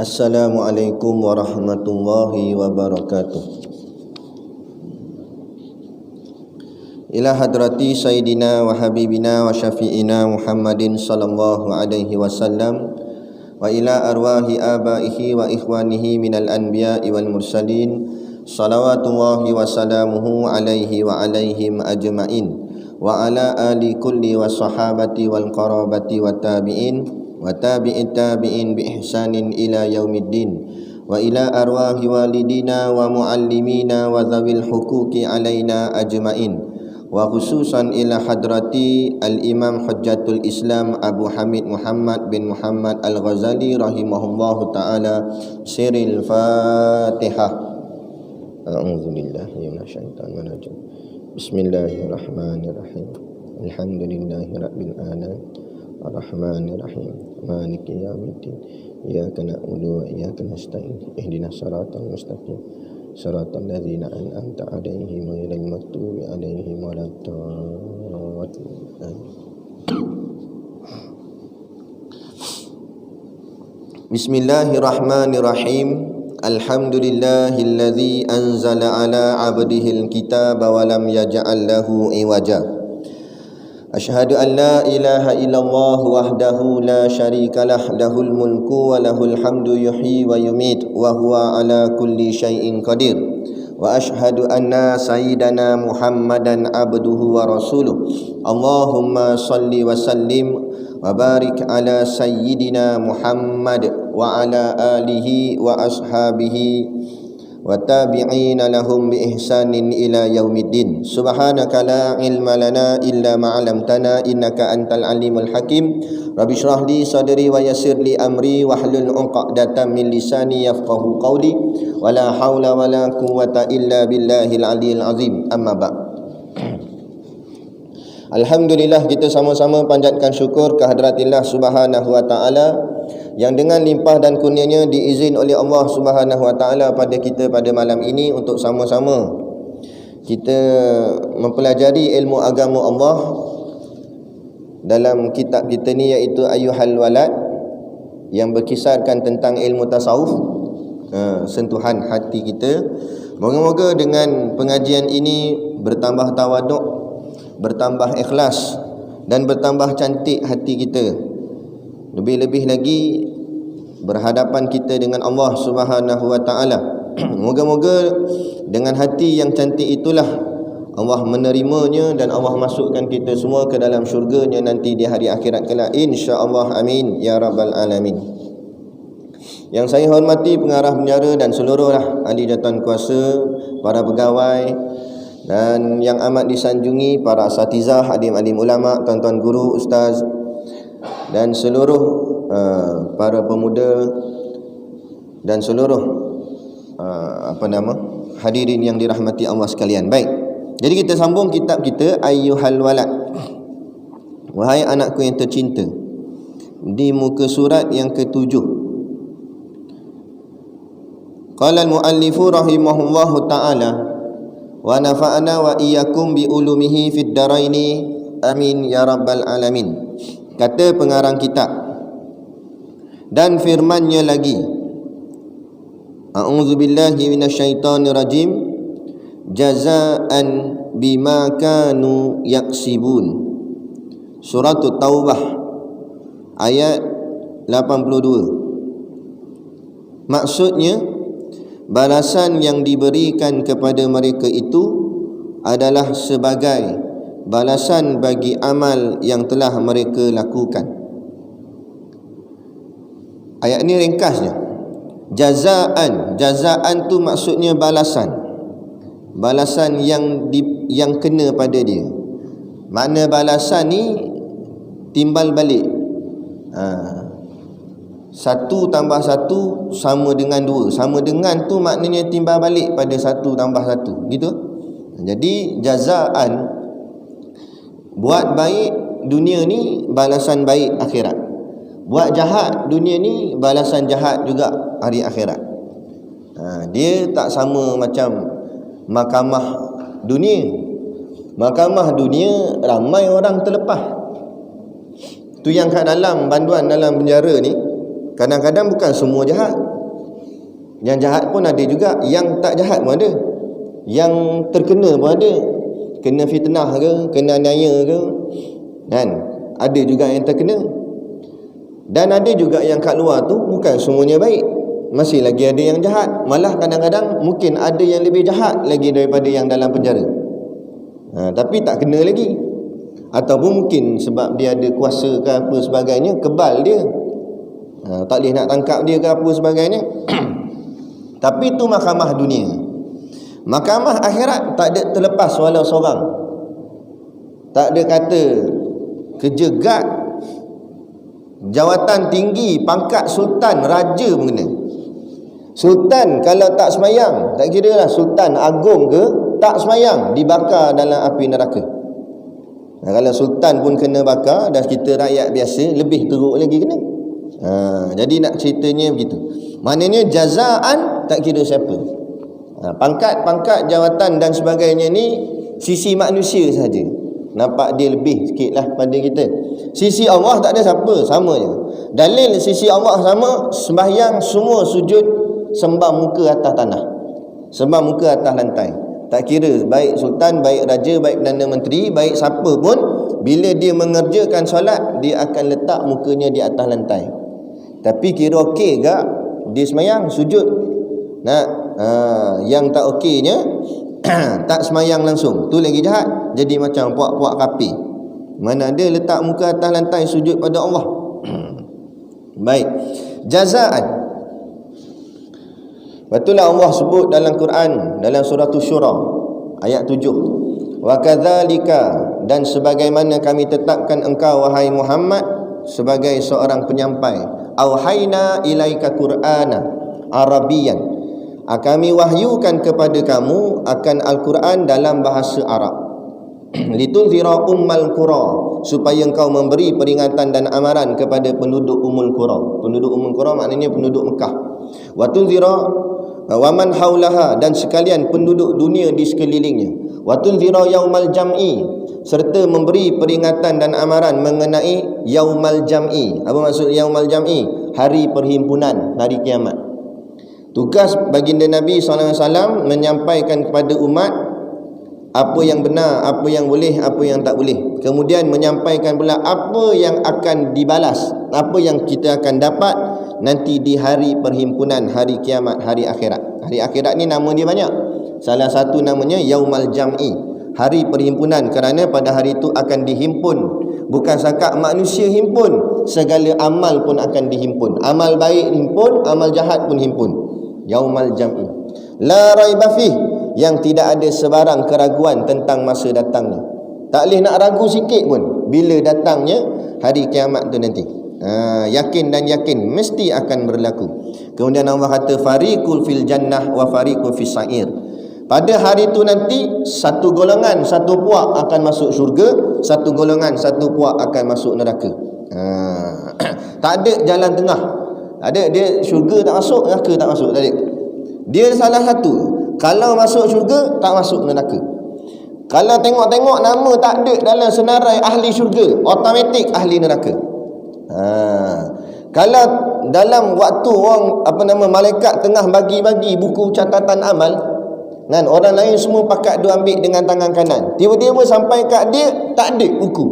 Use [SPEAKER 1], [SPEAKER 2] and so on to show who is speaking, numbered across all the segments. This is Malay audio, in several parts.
[SPEAKER 1] Assalamualaikum warahmatullahi wabarakatuh. Ila hadrati Sayyidina wa Habibina wa Syafi'ina Muhammadin sallallahu alaihi wasallam wa ila arwahi abaihi wa ikhwanihi minal anbiya'i wal mursalin salawatullahi wa salamuhu alaihi wa alaihim ajma'in wa ala ali kulli wa sahabati wal qarabati wa tabi'in wa tabi'in tabi'in bi ihsanin ila yaumiddin wa ila arwahi walidina wa muallimina wa dhawil huquqi alaina ajma'in wa khususan ila hadrati al-imam hujjatul islam Abu Hamid Muhammad bin Muhammad al-Ghazali rahimahullahu ta'ala. Siril Fatihah. A'udzubillahi minasyaitonir rajim. Bismillahirrahmanirrahim. Alhamdulillahi rabbil alamin. Ar-Rahmanir-Rahim. Maliki yaumiddin. Iyyaka na'budu wa iyyaka nasta'in. Ihdinas siratal mustaqim. Siratal ladzina an'amta 'alaihim ghairil maghdubi 'alaihim waladdallin. Bismillahirrahmanirrahim. Alhamdulillahilladzi anzala 'ala 'abdihil kitaba wa lam yaj'al lahu iwaja. Asyhadu an la ilaha illallah wahdahu la syarika lah, lahul mulku wa lahul hamdu yuhyi wa yumit wa huwa ala kulli syai'in qadir. Wa asyhadu anna sayyidana Muhammadan abduhu wa rasuluh. Allahumma salli wa sallim wa barik ala sayyidina Muhammad wa ala alihi wa ashabihi wa tabi'ina lahum bi ihsanin ila yaumiddin. Subhanaka la ilma lana illa ma 'allamtana innaka antal alimul hakim. Rabbi shrah li sadri wa yassir li amri wahlul 'uqdatam min lisani yafqahu qawli. Wala haula wala quwwata illa billahil aliyil azim. Amma ba'd. Alhamdulillah, kita sama-sama panjatkan syukur kehadrat-Allah Subhanahu wa taala yang dengan limpah dan kurnianya diizin oleh Allah Subhanahu wa taala pada kita pada malam ini untuk sama-sama kita mempelajari ilmu agama Allah dalam kitab kita ni, iaitu Ayyuhal Walad, yang berkisarkan tentang ilmu tasawuf, sentuhan hati kita. Moga-moga dengan pengajian ini bertambah tawaduk, bertambah ikhlas dan bertambah cantik hati kita. Lebih-lebih lagi berhadapan kita dengan Allah Subhanahu wa taala. Moga-moga dengan hati yang cantik itulah Allah menerimanya dan Allah masukkan kita semua ke dalam syurga-Nya nanti di hari akhirat kelak, insya-Allah. Amin ya rabbal alamin. Yang saya hormati pengarah penjara dan seluruh ahli jawatan kuasa, para pegawai dan yang amat disanjungi para asatizah, alim-alim ulama, tuan-tuan guru, ustaz dan seluruh para pemuda dan seluruh hadirin yang dirahmati Allah sekalian. Baik, jadi kita sambung kitab kita Ayyuhal Walad, wahai anakku yang tercinta, di muka surat yang ke-7. Qala al-muallifu rahimahullahu ta'ala wa nafa'ana wa iyyakum bi ulumihi fid daraini amin ya rabbal alamin. Kata pengarang kitab, dan firman-Nya lagi, a'udzubillahi minasyaitonir rajim, jazaan bima kanu yaksibun. Surah Taubah ayat 82. Maksudnya, balasan yang diberikan kepada mereka itu adalah sebagai balasan bagi amal yang telah mereka lakukan. Ayat ni ringkasnya, jazaan tu maksudnya balasan yang kena pada dia. Makna balasan ni timbal balik. 1 tambah 1 sama dengan 2. Sama dengan tu maknanya timbal balik pada 1 tambah 1, gitu. Jadi jazaan, buat baik dunia ni balasan baik akhirat. Buat jahat dunia ni balasan jahat juga hari akhirat. Dia tak sama macam mahkamah dunia. Mahkamah dunia ramai orang terlepas. Tu yang kat dalam banduan dalam penjara ni kadang-kadang bukan semua jahat. Yang jahat pun ada juga, yang tak jahat pun ada, yang terkena pun ada, kena fitnah ke, kena aniaya ke, kan? Ada juga yang terkena. Dan ada juga yang kat luar tu bukan semuanya baik, masih lagi ada yang jahat. Malah kadang-kadang mungkin ada yang lebih jahat lagi daripada yang dalam penjara, tapi tak kena lagi. Ataupun mungkin sebab dia ada kuasa ke apa sebagainya, kebal dia, tak boleh nak tangkap dia ke apa sebagainya. Tapi itu mahkamah dunia. Mahkamah akhirat tak ada terlepas walau seorang. Tak ada kata kerja guard, jawatan tinggi, pangkat sultan, raja pun kena. Sultan kalau tak semayang, tak kira lah sultan agung ke, tak semayang, dibakar dalam api neraka. Kalau sultan pun kena bakar, dan kita rakyat biasa lebih teruk lagi kena. Jadi nak ceritanya begitu. Maknanya jazaan tak kira siapa. Pangkat-pangkat, jawatan dan sebagainya ni sisi manusia saja, nampak dia lebih sikit lah pada kita. Sisi Allah tak ada siapa, sama je. Dalil sisi Allah sama, sembahyang semua sujud sembah muka atas tanah, sembah muka atas lantai. Tak kira baik sultan, baik raja, baik Perdana Menteri, baik siapa pun, bila dia mengerjakan solat, dia akan letak mukanya di atas lantai. Tapi kira okey tak dia semayang sujud? Yang tak okeynya tak semayang langsung, tu lagi jahat. Jadi macam puak-puak kapi, mana ada letak muka atas lantai sujud pada Allah. Baik, jazaan. Betullah Allah sebut dalam Quran, dalam surah Syura ayat 7, wa kadzalika, dan sebagaimana kami tetapkan engkau wahai Muhammad sebagai seorang penyampai, auhayna ilaika qur'ana arabiyan, kami wahyukan kepada kamu akan Al-Quran dalam bahasa Arab, litunzira ummal qura, supaya engkau memberi peringatan dan amaran kepada penduduk Ummul Qura. Penduduk Ummul Qura maknanya penduduk Mekah. Wa tunzira wa man haulaha, dan sekalian penduduk dunia di sekelilingnya. Wa tunzira yaumal jam'i, serta memberi peringatan dan amaran mengenai yaumal jam'i. Apa maksud yaumal jam'i? Hari perhimpunan, hari kiamat. Tugas baginda Nabi SAW menyampaikan kepada umat apa yang benar, apa yang boleh, apa yang tak boleh. Kemudian menyampaikan pula apa yang akan dibalas, apa yang kita akan dapat nanti di hari perhimpunan, hari kiamat, hari akhirat. Hari akhirat ni nama dia banyak. Salah satu namanya Yaumal Jam'i, hari perhimpunan, kerana pada hari itu akan dihimpun, bukan sahaja manusia himpun, segala amal pun akan dihimpun. Amal baik himpun, amal jahat pun himpun. Yaumal Jam'i la raiba fih, yang tidak ada sebarang keraguan tentang masa datangnya. Tak boleh nak ragu sikit pun bila datangnya hari kiamat tu nanti. Yakin dan yakin mesti akan berlaku. Kemudian Allah kata fariqul fil jannah wa fariqul fis sa'ir. Pada hari itu nanti satu golongan, satu puak akan masuk syurga, satu golongan, satu puak akan masuk neraka. Tak ada jalan tengah. Ada dia syurga tak masuk, neraka tak masuk, tak ada. Dia salah satu. Kalau masuk syurga, tak masuk neraka. Kalau tengok-tengok nama tak ada dalam senarai ahli syurga, automatik ahli neraka. Kalau dalam waktu orang malaikat tengah bagi-bagi buku catatan amal, kan, orang lain semua pakat dia ambil dengan tangan kanan, tiba-tiba sampai kat dia tak ada buku.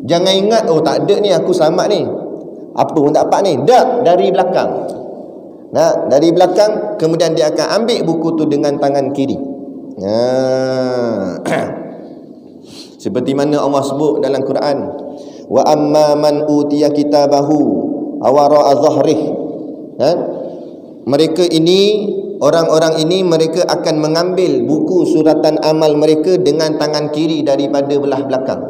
[SPEAKER 1] Jangan ingat oh tak ada ni aku selamat ni, apa pun tak dapat ni. Tak, dari belakang. Dari belakang, kemudian dia akan ambil buku tu dengan tangan kiri. Seperti mana Allah sebut dalam Quran, wa amma man utiya kitabahu awara zahrih. Mereka ini, orang-orang ini, mereka akan mengambil buku suratan amal mereka dengan tangan kiri daripada belah belakang.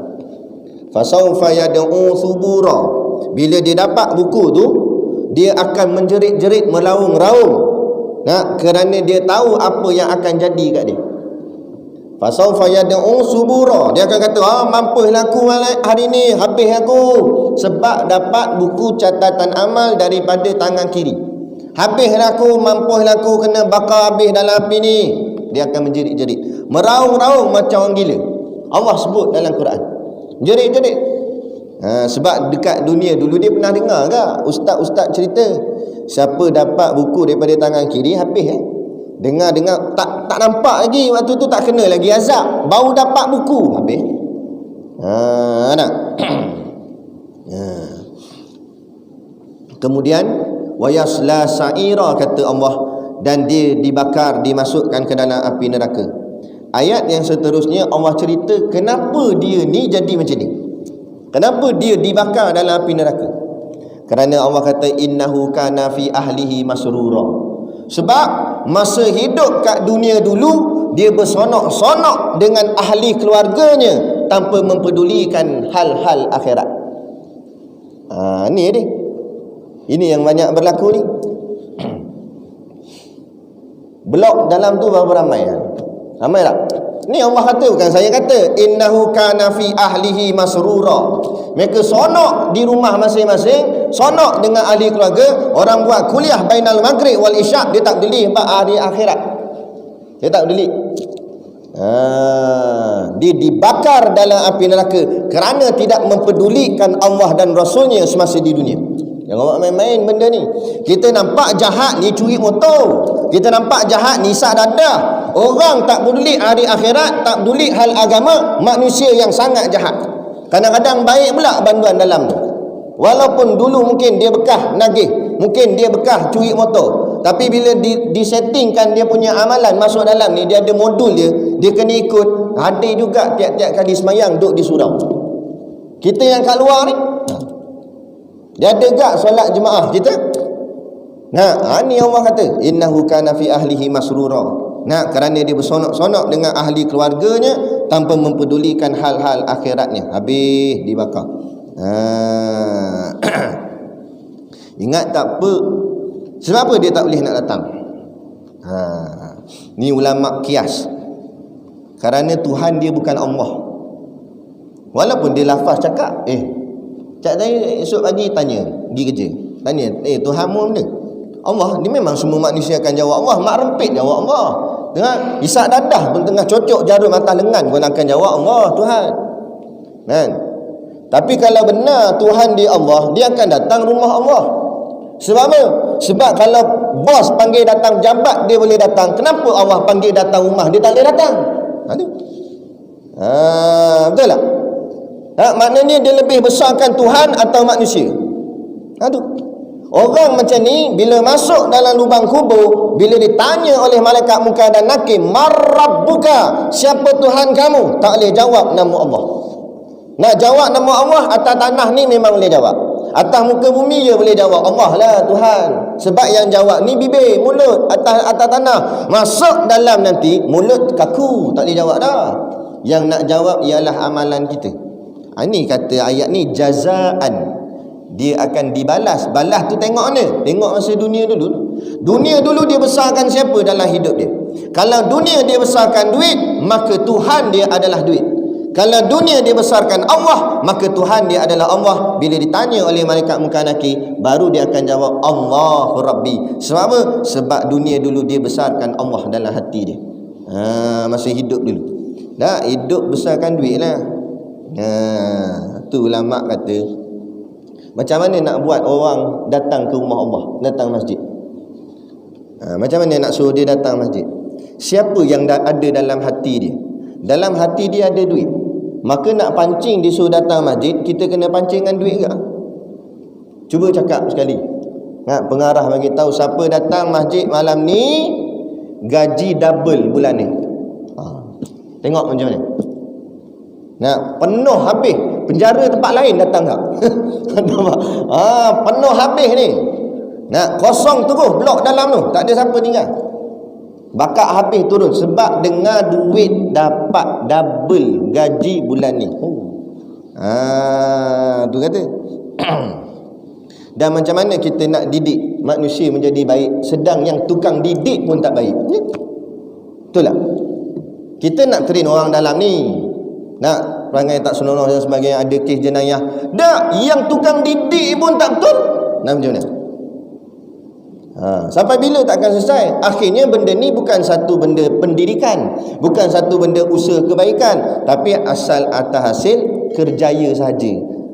[SPEAKER 1] Fasawfa yad'u subura. Bila dia dapat buku tu, dia akan menjerit-jerit, meraung-raung, kerana dia tahu apa yang akan jadi kat dia. Fasawfa yad'u subura. Dia akan kata, mampuslah aku hari ni, habis aku, sebab dapat buku catatan amal daripada tangan kiri. Habislah aku, mampuslah aku, kena bakar habis dalam api ni. Dia akan menjerit-jerit, meraung-raung macam orang gila. Allah sebut dalam Quran, jerit-jerit. Sebab dekat dunia dulu dia pernah dengar ke ustaz-ustaz cerita, Siapa dapat buku daripada tangan kiri, habis Dengar-dengar tak nampak lagi, waktu tu tak kena lagi azab, baru dapat buku, habis. Nak. Kemudian wayasla sa'ira, kata Allah, dan dia dibakar, dimasukkan ke dalam api neraka. Ayat yang seterusnya Allah cerita kenapa dia ni jadi macam ni. Kenapa dia dibakar dalam api neraka? Kerana Allah kata innahu kana fi ahlihi masrura. Sebab masa hidup kat dunia dulu, dia bersonok-sonok dengan ahli keluarganya tanpa mempedulikan hal-hal akhirat. Ni dia. Ini yang banyak berlaku ni. Blok dalam tu berapa ramai? Ramai tak? Ni Allah kata, bukan saya kata. Innahu kana fi ahlihi masrura. Mereka sonok di rumah masing-masing, sonok dengan ahli keluarga. Orang buat kuliah bainal maghrib wal isyak, dia tak peduli sebab hari akhirat. Dia tak peduli. Dia dibakar dalam api neraka kerana tidak mempedulikan Allah dan Rasulnya semasa di dunia. Jangan main-main benda ni. Kita nampak jahat ni curi motor, kita nampak jahat ni sak dadah. Orang tak peduli hari akhirat, tak peduli hal agama, manusia yang sangat jahat. Kadang-kadang baik pula banduan dalam tu. Walaupun dulu mungkin dia bekah nagih, mungkin dia bekah curi motor, tapi bila disettingkan dia punya amalan masuk dalam ni, dia ada modul dia kena ikut. Ada juga tiap-tiap kali semayang duduk di surau. Kita yang kat luar ni, dia ada gak solat jemaah kita. Ni Allah kata innahu kana fi ahlihi masrura. Kerana dia bersonok-sonok dengan ahli keluarganya tanpa mempedulikan hal-hal akhiratnya, habis dibakar. Ingat tak apa? Sebab apa dia tak boleh nak datang? Ni ulama kias. Kerana Tuhan dia bukan Allah. Walaupun dia lafaz cakap, cak saya esok pagi tanya, pergi kerja, tanya, Tuhanmu mana? Allah, ni memang semua manusia akan jawab Allah. Mak rempit jawab Allah. Tengah isak dadah pun tengah cocok jarum atas lengan pun akan jawab Allah, Tuhan. Kan? Tapi kalau benar Tuhan dia Allah, dia akan datang rumah Allah. Sebab apa? Sebab kalau bos panggil datang pejabat, dia boleh datang. Kenapa Allah panggil datang rumah, dia tak boleh datang? Betul tak? Maknanya dia lebih besarkan Tuhan atau manusia? Orang macam ni bila masuk dalam lubang kubur, bila ditanya oleh malaikat munkar dan nakir, marrabbuka, siapa Tuhan kamu? Tak boleh jawab nama Allah. Nak jawab nama Allah atas tanah ni memang boleh jawab. Atas muka bumi je boleh jawab Allah lah Tuhan. Sebab yang jawab ni bibir, mulut, atas tanah. Masuk dalam nanti mulut kaku, tak boleh jawab dah. Yang nak jawab ialah amalan kita. Ini kata ayat ni jazaan. Dia akan dibalas. Balas tu tengok mana? Tengok masa dunia dulu. Dunia dulu dia besarkan siapa dalam hidup dia? Kalau dunia dia besarkan duit, maka Tuhan dia adalah duit. Kalau dunia dia besarkan Allah, maka Tuhan dia adalah Allah. Bila ditanya oleh malaikat munkar nakir, baru dia akan jawab Allahu Rabbi. Sebab apa? Sebab dunia dulu dia besarkan Allah dalam hati dia. Masa hidup dulu. Hidup besarkan duit lah. Tu ulama kata, macam mana nak buat orang datang ke rumah Allah, datang masjid? Macam mana nak suruh dia datang masjid? Siapa yang ada dalam hati dia? Dalam hati dia ada duit. Maka nak pancing dia suruh datang masjid, kita kena pancing dengan duit ke? Cuba cakap sekali. Pengarah bagi tahu siapa datang masjid malam ni gaji double bulan ni. Tengok macam mana. Penuh habis. Penjara tempat lain datang tak? Penuh habis ni. Kosong terus blok dalam tu, tak ada siapa tinggal. Bakar habis turun sebab dengar duit dapat double gaji bulan ni. Tu kata. Dan macam mana kita nak didik manusia menjadi baik, sedang yang tukang didik pun tak baik? Betul tak? Kita nak train orang dalam ni, nak perangai tak senonoh dan sebagainya, ada kes jenayah. Yang tukang didik pun tak betul. Macam mana? Sampai bila tak akan selesai? Akhirnya benda ni bukan satu benda pendidikan, bukan satu benda usaha kebaikan, tapi asal atas hasil kerjaya sahaja.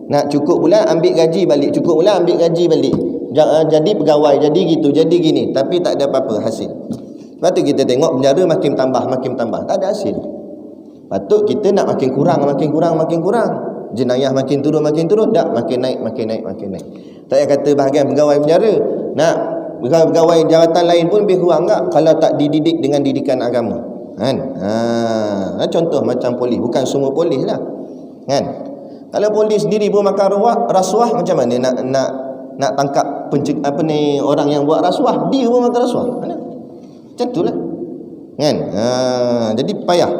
[SPEAKER 1] Nak cukup bulan ambil gaji balik, cukup bulan ambil gaji balik. jadi pegawai, jadi gitu, jadi gini, tapi tak ada apa-apa hasil. Lepas tu kita tengok penjara makin tambah, tak ada hasil. Patut kita nak makin kurang. Jenayah makin turun, tak, makin naik. Tak payah kata bahagian pegawai penjara. Nak pegawai jawatan lain pun lebih kurang tak kalau tak dididik dengan didikan agama. Kan? Contoh macam polis, bukan semua polis lah. Kan? Kalau polis sendiri pun makan rasuah, macam mana nak tangkap orang yang buat rasuah, dia pun makan rasuah. Mana? Macam itulah. Kan? Jadi payah.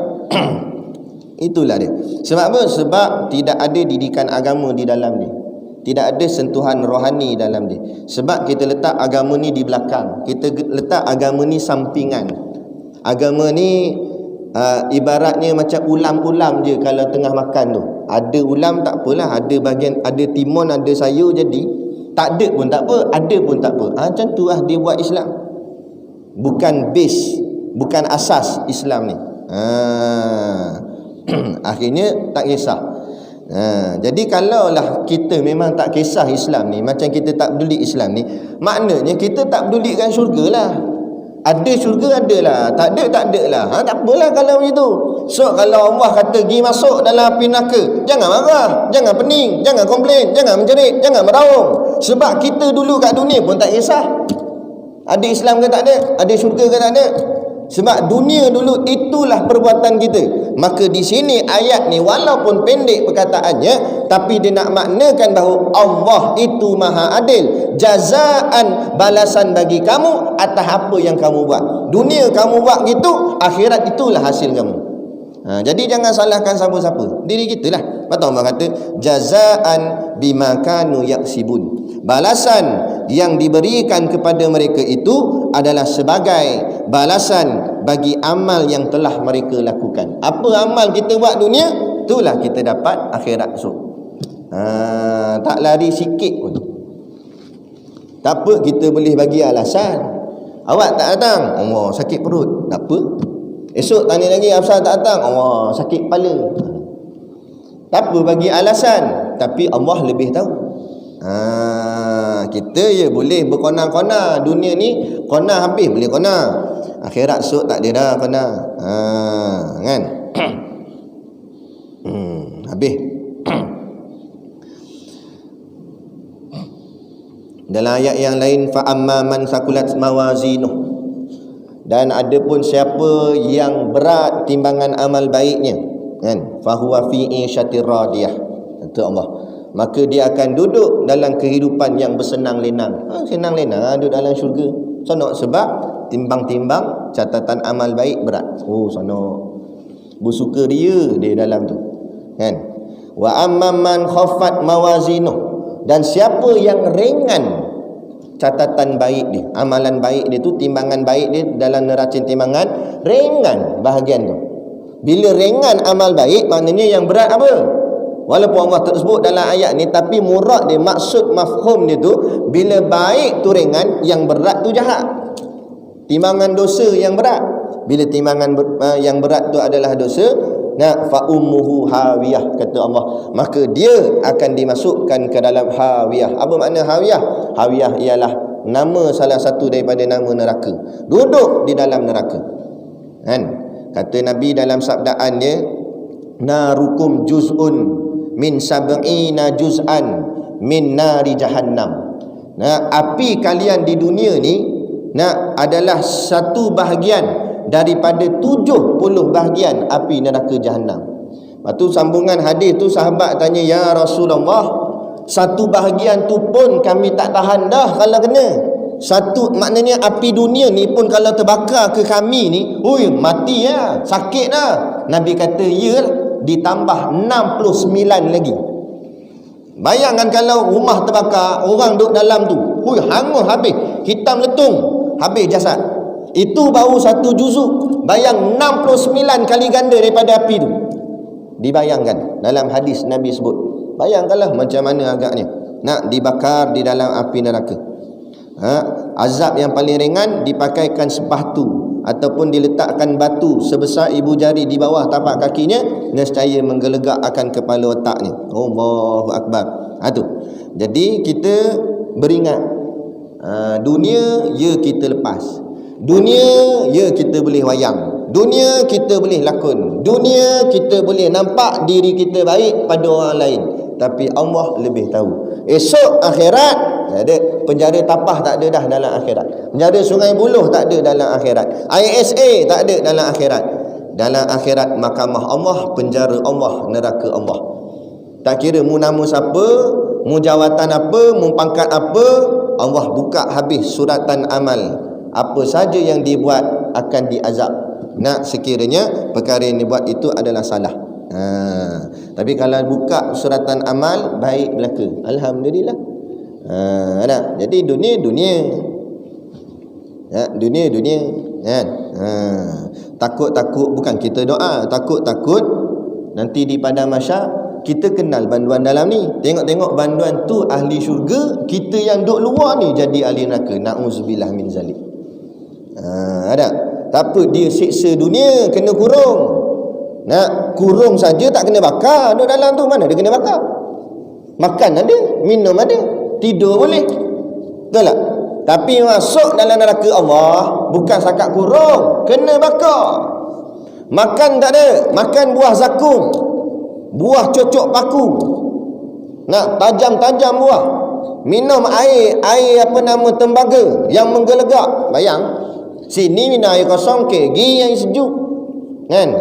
[SPEAKER 1] Itulah dia. Sebab apa? Sebab tidak ada didikan agama di dalam dia. Tidak ada sentuhan rohani dalam dia. Sebab kita letak agama ni di belakang. Kita letak agama ni sampingan. Agama ni ibaratnya macam ulam-ulam je kalau tengah makan tu. Ada ulam tak apalah, ada bahagian, ada timun, ada sayur jadi. Tak ada pun tak apa, ada pun tak apa. Macam tu lah dia buat Islam. Bukan base, bukan asas Islam ni. Akhirnya tak kisah. Jadi kalaulah kita memang tak kisah Islam ni, macam kita tak peduli Islam ni, maknanya kita tak pedulikan syurga lah. Ada syurga adalah, tak ada lah. Tak apalah kalau begitu. So kalau Allah kata pergi masuk dalam api neraka, jangan marah, jangan pening, jangan komplain, jangan menjerit, jangan meraung. Sebab kita dulu kat dunia pun tak kisah ada Islam ke tak ada, ada syurga ke tak ada. Sebab dunia dulu itulah perbuatan kita. Maka di sini ayat ni walaupun pendek perkataannya, tapi dia nak maknakan bahawa Allah itu maha adil. Jazaan, balasan bagi kamu atas apa yang kamu buat. Dunia kamu buat gitu, akhirat itulah hasil kamu. Jadi jangan salahkan siapa-siapa, diri kita lah. Patut Allah kata jazaan bima kanu yaksibun. Balasan yang diberikan kepada mereka itu adalah sebagai balasan bagi amal yang telah mereka lakukan. Apa amal kita buat dunia, itulah kita dapat akhirat esok. Tak lari sikit pun. Tak apa, kita boleh bagi alasan. Awak tak datang, Allah sakit perut, tak apa. Esok tanya lagi, asal tak datang, Allah sakit kepala. Tak apa, bagi alasan. Tapi Allah lebih tahu. Kita boleh berkona-kona. Dunia ni kona habis boleh kona. Akhirat esok tak ada dah kona. Kan? Habis. Dalam ayat yang lain, fa amma man sakulat mawazinuh, dan ada pun siapa yang berat timbangan amal baiknya, kan, fa huwa fi isyatir radiyah, kata Allah, maka dia akan duduk dalam kehidupan yang bersenang lenang. Senang lenang duduk dalam syurga. Sonok, sebab timbang-timbang catatan amal baik berat. Sonok, bersuka dia dalam tu, kan. Wa amman man khaffat mawazinuh, dan siapa yang ringan catatan baik dia, amalan baik dia tu, timbangan baik dia dalam neraca timbangan, ringan bahagian tu. Bila ringan amal baik, maknanya yang berat apa? Walaupun Allah tak sebut dalam ayat ni, tapi murad dia, maksud mafhum dia tu, bila baik tu ringan, yang berat tu jahat. Timbangan dosa yang berat. Bila timbangan yang berat tu adalah dosa, fa ummuhu hawiyah, kata Allah, maka dia akan dimasukkan ke dalam hawiyah. Apa makna hawiyah? Hawiyah ialah nama salah satu daripada nama neraka. Duduk di dalam neraka. Kan? Kata Nabi dalam sabdaan dia, narukum juz'un min sab'ina juz'an min nari jahannam. Api kalian di dunia ni adalah satu bahagian daripada 70 bahagian api neraka Jahannam. Lepas tu sambungan hadis tu, sahabat tanya, ya Rasulullah, satu bahagian tu pun kami tak tahan dah kalau kena. Satu, maknanya api dunia ni pun kalau terbakar ke kami ni, mati ya, sakit dah. Nabi kata, ya, ditambah 69 lagi. Bayangkan kalau rumah terbakar, orang duduk dalam tu, hangus habis, hitam letung, habis jasad. Itu baru satu juzuk. Bayang 69 kali ganda daripada api tu. Dibayangkan dalam hadis Nabi sebut. Bayangkanlah macam mana agaknya nak dibakar di dalam api neraka. Azab yang paling ringan, dipakaikan sepatu ataupun diletakkan batu sebesar ibu jari di bawah tapak kakinya, nescaya menggelegak akan kepala otaknya. Allahu Akbar. Tu. Jadi kita beringat Dunia ya kita lepas, dunia ya kita boleh wayang, dunia kita boleh lakon, dunia kita boleh nampak diri kita baik pada orang lain, tapi Allah lebih tahu. Esok akhirat tak ada, penjara tapah tak ada dah dalam akhirat, penjara Sungai Buloh tak ada dalam akhirat, ISA tak ada dalam akhirat. Dalam akhirat mahkamah Allah, penjara Allah, neraka Allah. Tak kira mu nama siapa, mu jawatan apa, mu pangkat apa, Allah buka habis suratan amal. Apa saja yang dibuat akan diazab. Nak sekiranya perkara yang dibuat itu adalah salah. Tapi kalau buka suratan amal, baik belaka, alhamdulillah. Jadi dunia kan. Takut bukan kita doa, takut nanti di padang mahsyar kita kenal banduan dalam ni. Tengok banduan tu ahli syurga, kita yang duduk luar ni jadi ahli neraka. Na'udzubillah min zalik. Ada. Tak apa dia siksa dunia kena kurung. Nak kurung saja tak kena bakar. Duduk dalam tu mana dia kena bakar? Makan ada, minum ada, tidur boleh. Betul tak? Tapi masuk dalam neraka Allah bukan sakat kurung, kena bakar. Makan tak ada, makan buah zakum, buah cocok paku, nak tajam-tajam buah. Minum air tembaga yang menggelegak. Bayang, sini minum air kosong, gi air sejuk kan.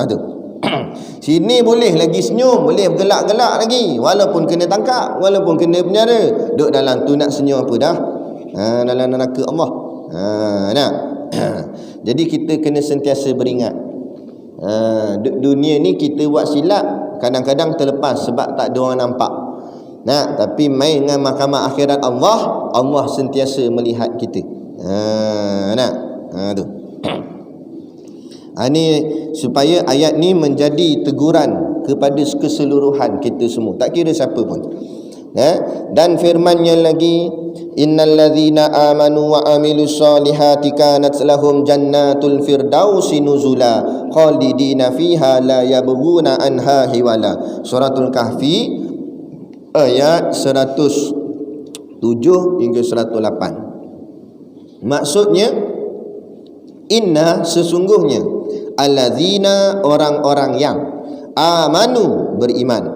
[SPEAKER 1] Tu sini boleh lagi senyum, boleh bergelak-gelak lagi, walaupun kena tangkap, walaupun kena penjara. Duduk dalam tu nak senyum apa dah? Dalam neraka Allah. Nak jadi kita kena sentiasa beringat. Dunia ni kita buat silap, kadang-kadang terlepas sebab tak ada orang nampak. Tapi main dengan mahkamah akhirat Allah, Allah sentiasa melihat kita. Tu. Ini supaya ayat ni menjadi teguran kepada keseluruhan kita semua, tak kira siapa pun. Dan firman-Nya lagi, innal ladzina amanu wa amilus solihati kanat lahum jannatul firdausi nuzula khalidina fiha la yabghuna anha hiwala. Suratul Kahfi ayat 107 hingga 108. Maksudnya, inna sesungguhnya, alladzina orang-orang yang amanu beriman,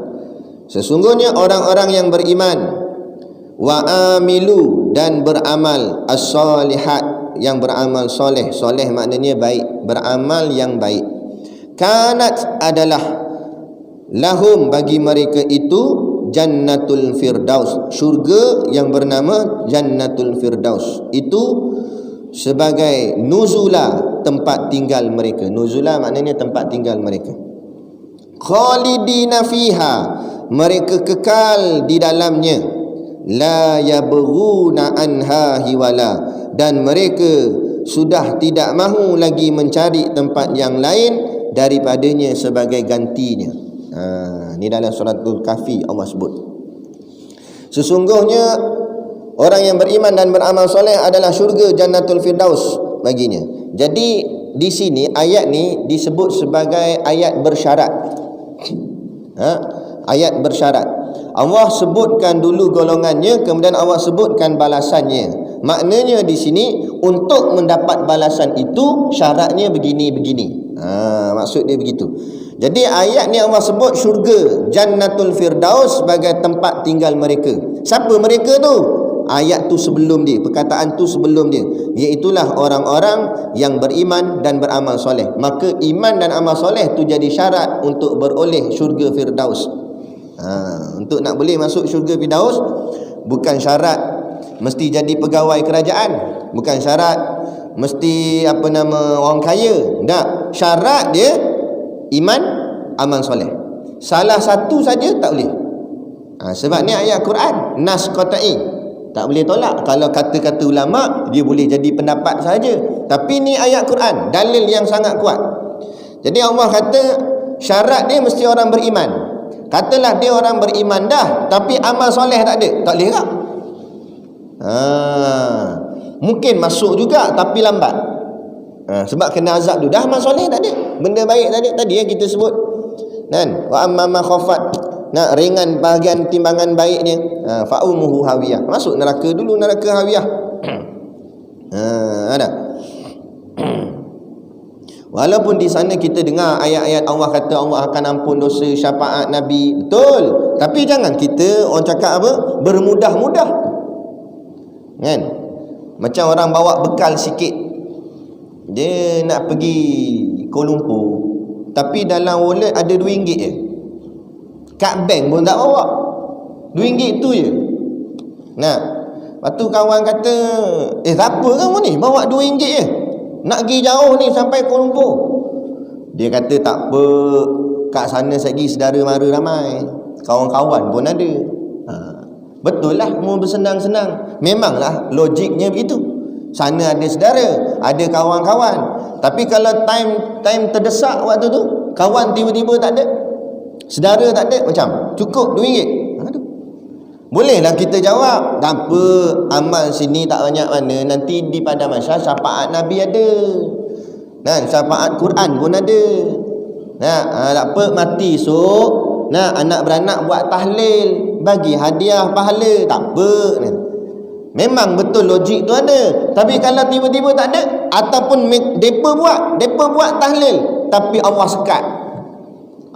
[SPEAKER 1] sesungguhnya orang-orang yang beriman, wa amilu dan beramal, as-solihat yang beramal soleh. Soleh maknanya baik, beramal yang baik. Kanat adalah lahum bagi mereka itu jannatul firdaus, syurga yang bernama jannatul firdaus. Itu sebagai nuzula, tempat tinggal mereka. Nuzula maknanya tempat tinggal mereka. Khalidina fiha, mereka kekal di dalamnya. La yabghuna anha hiwala, dan mereka sudah tidak mahu lagi mencari tempat yang lain daripadanya sebagai gantinya. Ni dalam suratul Kahfi Allah sebut. Sesungguhnya orang yang beriman dan beramal soleh adalah syurga jannatul firdaus baginya. Jadi di sini ayat ni disebut sebagai ayat bersyarat. Ayat bersyarat. Allah sebutkan dulu golongannya, kemudian Allah sebutkan balasannya. Maknanya di sini untuk mendapat balasan itu syaratnya begini-begini. Maksud dia begitu. Jadi ayat ni Allah sebut syurga jannatul firdaus sebagai tempat tinggal mereka. Siapa mereka tu? Ayat tu sebelum dia, perkataan tu sebelum dia, iaitulah orang-orang yang beriman dan beramal soleh. Maka iman dan amal soleh tu jadi syarat untuk beroleh syurga firdaus. Untuk nak boleh masuk syurga firdaus, bukan syarat mesti jadi pegawai kerajaan, bukan syarat mesti orang kaya. Tak, syarat dia iman, amal soleh. Salah satu saja tak boleh. Sebab ni ayat Quran, nas qat'i, tak boleh tolak. Kalau kata-kata ulama dia boleh jadi pendapat saja, tapi ni ayat Quran, dalil yang sangat kuat. Jadi Allah kata syarat dia mesti orang beriman. Katalah dia orang beriman dah, tapi amal soleh tak ada, tak boleh tak? Mungkin masuk juga tapi lambat. Sebab kena azab tu. Dah amal soleh tak ada, benda baik tadi yang kita sebut kan. Wa amma ma khafat nak ringan bahagian timbangan baiknya, fa'umuhu hawiyah, masuk neraka dulu, neraka hawiyah. Ada. Walaupun di sana kita dengar ayat-ayat Allah kata Allah akan ampun dosa, syafaat Nabi, betul. Tapi jangan kita orang cakap apa, bermudah-mudah, kan? Macam orang bawa bekal sikit, dia nak pergi Kuala Lumpur, tapi dalam wallet ada RM2 je, kad bank pun tak bawa, RM2 tu je. Nah, lepas tu kawan kata, siapa kamu ni bawa RM2 je, nak pergi jauh ni sampai Kuala Lumpur. Dia kata tak apa, kat sana lagi saudara mara ramai, kawan-kawan pun ada. Betul lah, mau bersenang-senang. Memanglah logiknya begitu. Sana ada saudara, ada kawan-kawan. Tapi kalau time terdesak waktu tu, kawan tiba-tiba tak ada, saudara tak ada, macam cukup RM2. Aduh. Bolehlah kita jawab, tak apa, amal sini tak banyak mana, nanti di pada masa syafaat Nabi ada, nah, syafaat Quran pun ada. Nah, tak apa, mati esok, nah, anak beranak buat tahlil, bagi hadiah pahala, tak apa. Memang betul logik tu ada. Tapi kalau tiba-tiba tak ada, ataupun depa buat tahlil, tapi Allah sekat,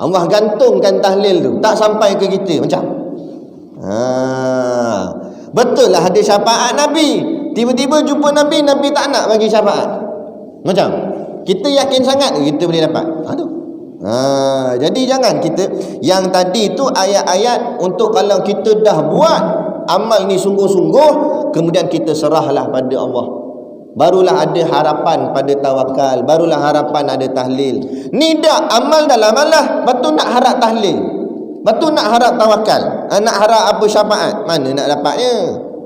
[SPEAKER 1] Allah gantungkan tahlil tu, tak sampai ke kita, macam betul lah ada syafaat Nabi, tiba-tiba jumpa Nabi, Nabi tak nak bagi syafaat, macam kita yakin sangat kita boleh dapat. Aduh. Jadi jangan kita, yang tadi tu ayat-ayat untuk kalau kita dah buat amal ni sungguh-sungguh, kemudian kita serahlah pada Allah, barulah ada harapan pada tawakal, barulah harapan ada tahlil. Ni dah amal dalam malah, betul nak harap tahlil, betul nak harap tawakal, nak harap apa syafaat, mana nak dapatnya?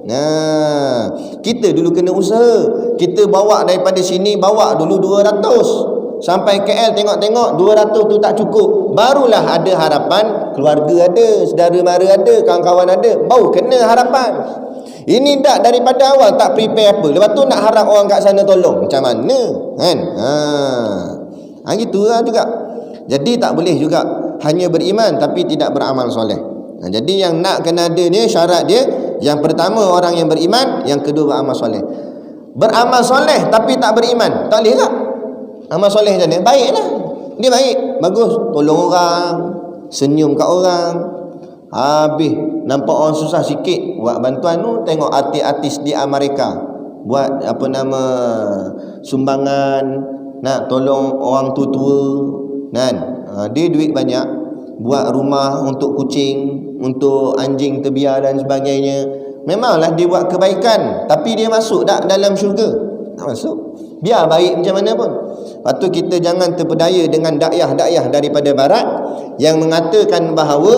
[SPEAKER 1] Nah, kita dulu kena usaha. Kita bawa daripada sini, bawa dulu 200 sampai KL, tengok-tengok 200 tu tak cukup, barulah ada harapan, keluarga ada, saudara mara ada, kawan-kawan ada, baru kena harapan. Ini tak daripada awal tak prepare apa, lepas tu nak harap orang kat sana tolong, macam mana, kan? Gitulah juga. Jadi tak boleh juga hanya beriman tapi tidak beramal soleh. Jadi yang nak kena ada ni, syarat dia, yang pertama orang yang beriman, yang kedua beramal soleh. Beramal soleh tapi tak beriman, tak boleh tak? Amal soleh macam mana? Baik lah, dia baik, bagus, tolong orang, senyum kat orang, habis nampak orang susah sikit, buat bantuan tu. Tengok artis-artis di Amerika buat apa nama, sumbangan, nak tolong orang tua-tua, kan? Dia duit banyak, buat rumah untuk kucing, untuk anjing terbiar dan sebagainya. Memanglah dia buat kebaikan, tapi dia masuk tak dalam syurga? Tak masuk. Biar baik macam mana pun. Lepas tu kita jangan terpedaya dengan dakyah-dakyah daripada barat yang mengatakan bahawa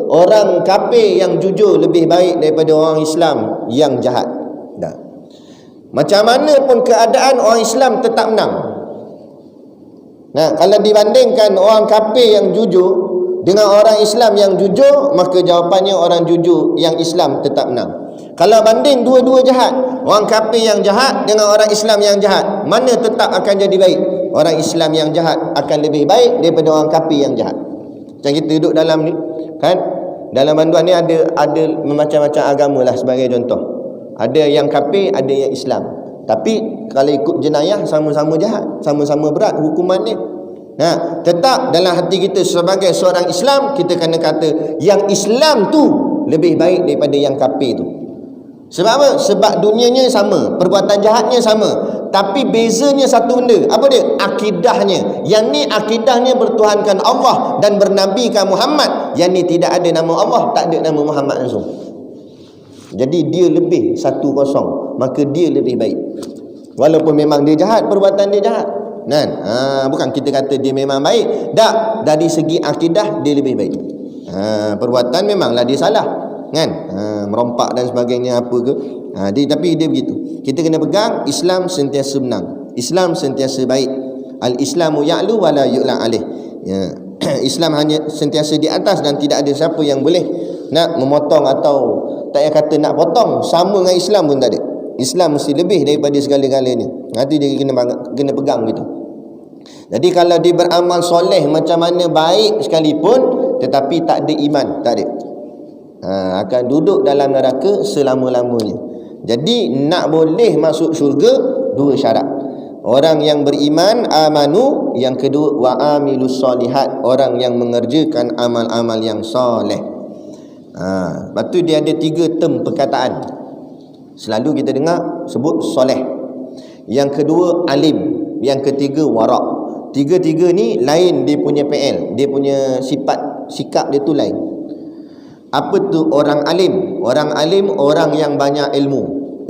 [SPEAKER 1] orang kafir yang jujur lebih baik daripada orang Islam yang jahat. Dah. Macam mana pun keadaan, orang Islam tetap menang. Nah, kalau dibandingkan orang kafir yang jujur dengan orang Islam yang jujur, maka jawapannya orang jujur yang Islam tetap menang. Kalau banding dua-dua jahat, orang kafir yang jahat dengan orang Islam yang jahat, mana tetap akan jadi baik? Orang Islam yang jahat akan lebih baik daripada orang kafir yang jahat. Macam kita duduk dalam ni, kan? Dalam banduan ni ada macam-macam agama lah sebagai contoh. Ada yang kafir, ada yang Islam. Tapi kalau ikut jenayah, sama-sama jahat, sama-sama berat hukuman ni. Nah, tetap dalam hati kita sebagai seorang Islam, kita kena kata yang Islam tu lebih baik daripada yang kafir tu. Sebab apa? Sebab dunianya sama, perbuatan jahatnya sama, tapi bezanya satu benda. Apa dia? Akidahnya. Yang ni akidahnya bertuhankan Allah dan bernabikan Muhammad. Yang ni tidak ada nama Allah, tak ada nama Muhammad langsung. Jadi dia lebih 1-0, maka dia lebih baik. Walaupun memang dia jahat, perbuatan dia jahat, kan? Bukan kita kata dia memang baik. Tak, dari segi akidah dia lebih baik. Perbuatan memanglah dia salah, kan? Merompak dan sebagainya apa ke. Tapi dia begitu. Kita kena pegang Islam sentiasa menang, Islam sentiasa baik. Al-Islamu ya'lu wa la yu'la alaih. Ya. Islam hanya sentiasa di atas dan tidak ada siapa yang boleh nak memotong atau tak payah kata nak potong. Sama dengan Islam pun tak ada. Islam mesti lebih daripada segala-galanya. Nanti dia kena pegang gitu. Jadi kalau dia beramal soleh macam mana baik sekalipun, tetapi tak ada iman, tak ada. Akan duduk dalam neraka selama-lamanya. Jadi nak boleh masuk syurga, dua syarat. Orang yang beriman, amanu. Yang kedua, wa amilus solihat, orang yang mengerjakan amal-amal yang soleh. Lepas tu dia ada 3 term perkataan. Selalu kita dengar sebut soleh. Yang kedua alim. Yang ketiga warak. Tiga-tiga ni lain dia punya PL, dia punya sifat, sikap dia tu lain. Apa tu orang alim? Orang alim orang yang banyak ilmu.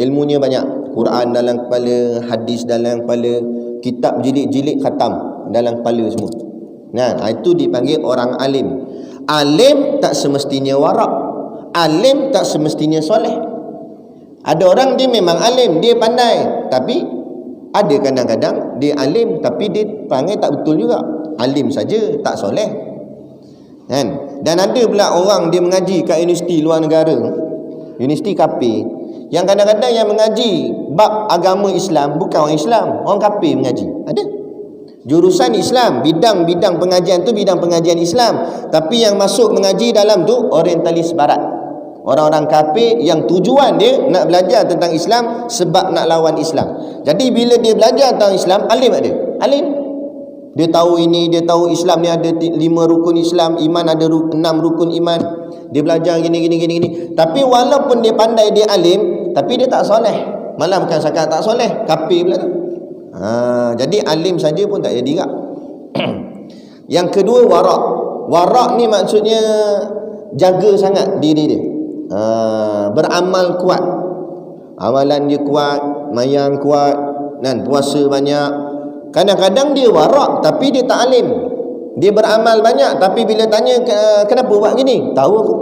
[SPEAKER 1] Ilmunya banyak. Quran dalam kepala, hadis dalam kepala, kitab jilid-jilid khatam dalam kepala semua. Itu dipanggil orang alim. Alim tak semestinya warak. Alim tak semestinya soleh. Ada orang dia memang alim, dia pandai, tapi ada kadang-kadang dia alim tapi dia panggil tak betul juga. Alim saja tak soleh. Dan ada pula orang dia mengaji kat universiti luar negara, universiti kafir, yang kadang-kadang yang mengaji bab agama Islam bukan orang Islam, orang kafir mengaji. Ada. Jurusan Islam, bidang-bidang pengajian tu bidang pengajian Islam, tapi yang masuk mengaji dalam tu orientalis barat. Orang-orang kafir yang tujuan dia nak belajar tentang Islam sebab nak lawan Islam. Jadi bila dia belajar tentang Islam, alim ada. Alim. Dia tahu ini, dia tahu Islam ni ada 5 rukun Islam, iman ada 6 rukun iman. Dia belajar gini. Tapi walaupun dia pandai, dia alim, tapi dia tak soleh. Malah bukan sakat tak soleh, kafir pula tu. Jadi alim saja pun tak jadi tak. Yang kedua warak. Warak ni maksudnya jaga sangat diri dia. Beramal kuat, amalan dia kuat, mayang kuat, dan puasa banyak. Kadang-kadang dia warak tapi dia tak alim. Dia beramal banyak tapi bila tanya kenapa buat gini, tahu aku.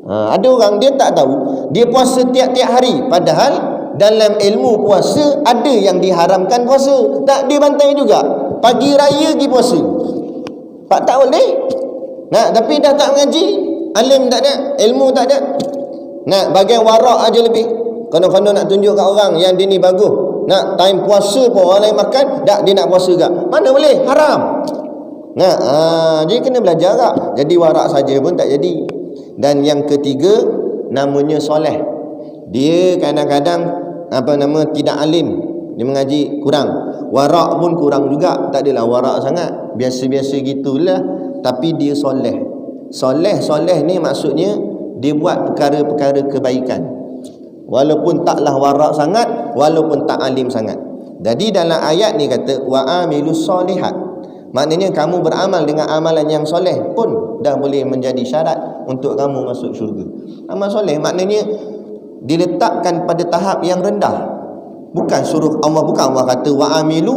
[SPEAKER 1] Ada orang dia tak tahu, dia puasa tiap-tiap hari, padahal dalam ilmu puasa ada yang diharamkan puasa, tak dia bantai juga. Pagi raya pergi puasa, tak boleh. Tapi dah tak mengaji, alim tak ada, ilmu tak ada. Bagian warak aja lebih. Konon-konon nak tunjuk kat orang yang dia ni bagus. Nak time puasa pun orang lain makan, tak dia nak puasa gak. Mana boleh? Haram. Jadi kena belajar gak. Jadi warak saja pun tak jadi. Dan yang ketiga namanya soleh. Dia kadang-kadang tidak alim, dia mengaji kurang. Warak pun kurang juga, tak adalah warak sangat, biasa-biasa gitulah, tapi dia soleh. Soleh ni maksudnya dia buat perkara-perkara kebaikan, walaupun taklah warak sangat, walaupun tak alim sangat. Jadi dalam ayat ni kata wa amilus solihat, maknanya kamu beramal dengan amalan yang soleh pun dah boleh menjadi syarat untuk kamu masuk syurga. Amal soleh maknanya diletakkan pada tahap yang rendah. Bukan suruh Allah, bukan Allah kata wa amilu,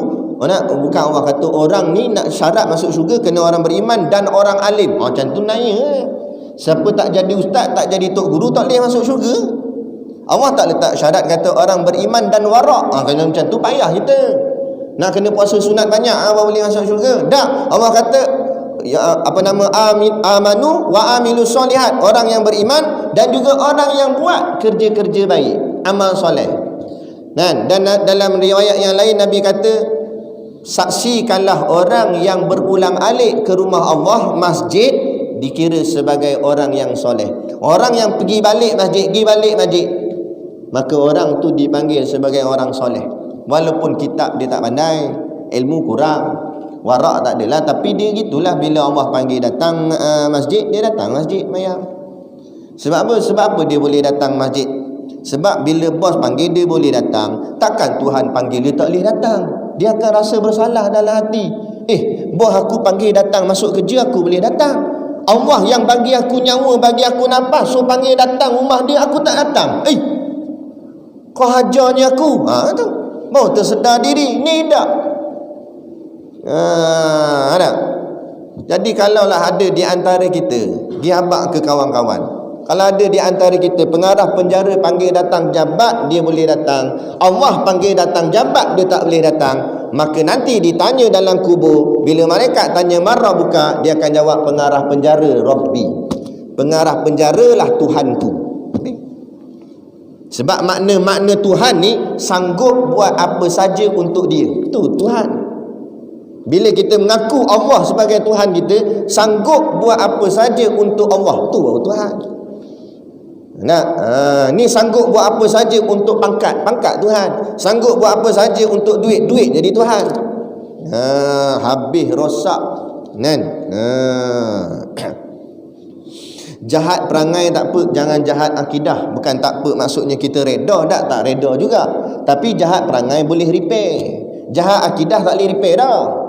[SPEAKER 1] bukan Allah kata orang ni nak syarat masuk syurga kena orang beriman dan orang alim. Macam tu nanya. Siapa tak jadi ustaz, tak jadi tok guru, tak boleh masuk syurga. Allah tak letak syarat kata orang beriman dan warak. Kalau macam tu payah kita. Nak kena puasa sunat banyak baru boleh masuk syurga. Tak. Allah kata amanu wa amilus solihat, orang yang beriman dan juga orang yang buat kerja-kerja baik, amal soleh. Dan dalam riwayat yang lain Nabi kata, saksikanlah orang yang berulang alik ke rumah Allah, masjid, dikira sebagai orang yang soleh. Orang yang pergi balik masjid, maka orang tu dipanggil sebagai orang soleh. Walaupun kitab dia tak pandai, ilmu kurang, warak tak adalah, tapi dia gitulah, bila Allah panggil datang masjid, dia datang masjid mayang. Sebab apa dia boleh datang masjid? Sebab bila bos panggil dia boleh datang. Takkan Tuhan panggil dia tak boleh datang. Dia akan rasa bersalah dalam hati. Bos aku panggil datang masuk kerja, aku boleh datang. Allah yang bagi aku nyawa, bagi aku nafas, so panggil datang rumah dia, aku tak datang. Kau hajarnya aku. Tu mau tersedar diri ni tak. Ada. Jadi kalaulah ada di antara kita giabak ke kawan-kawan, kalau ada di antara kita pengarah penjara panggil datang jabat, dia boleh datang. Allah panggil datang jabat, dia tak boleh datang. Maka nanti ditanya dalam kubur, bila malaikat tanya marah buka, dia akan jawab pengarah penjara Rabbi. Pengarah penjara lah Tuhanku. Sebab makna Tuhan ni sanggup buat apa saja untuk dia. Itu Tuhan. Bila kita mengaku Allah sebagai Tuhan kita, sanggup buat apa saja untuk Allah, tu baru Tuhan. Ni sanggup buat apa saja untuk pangkat Tuhan. Sanggup buat apa saja untuk duit jadi Tuhan. Habis rosak kan. Jahat perangai tak apa, jangan jahat akidah. Bukan tak apa maksudnya kita reda, tak reda juga. Tapi jahat perangai boleh repair. Jahat akidah tak boleh repair dah.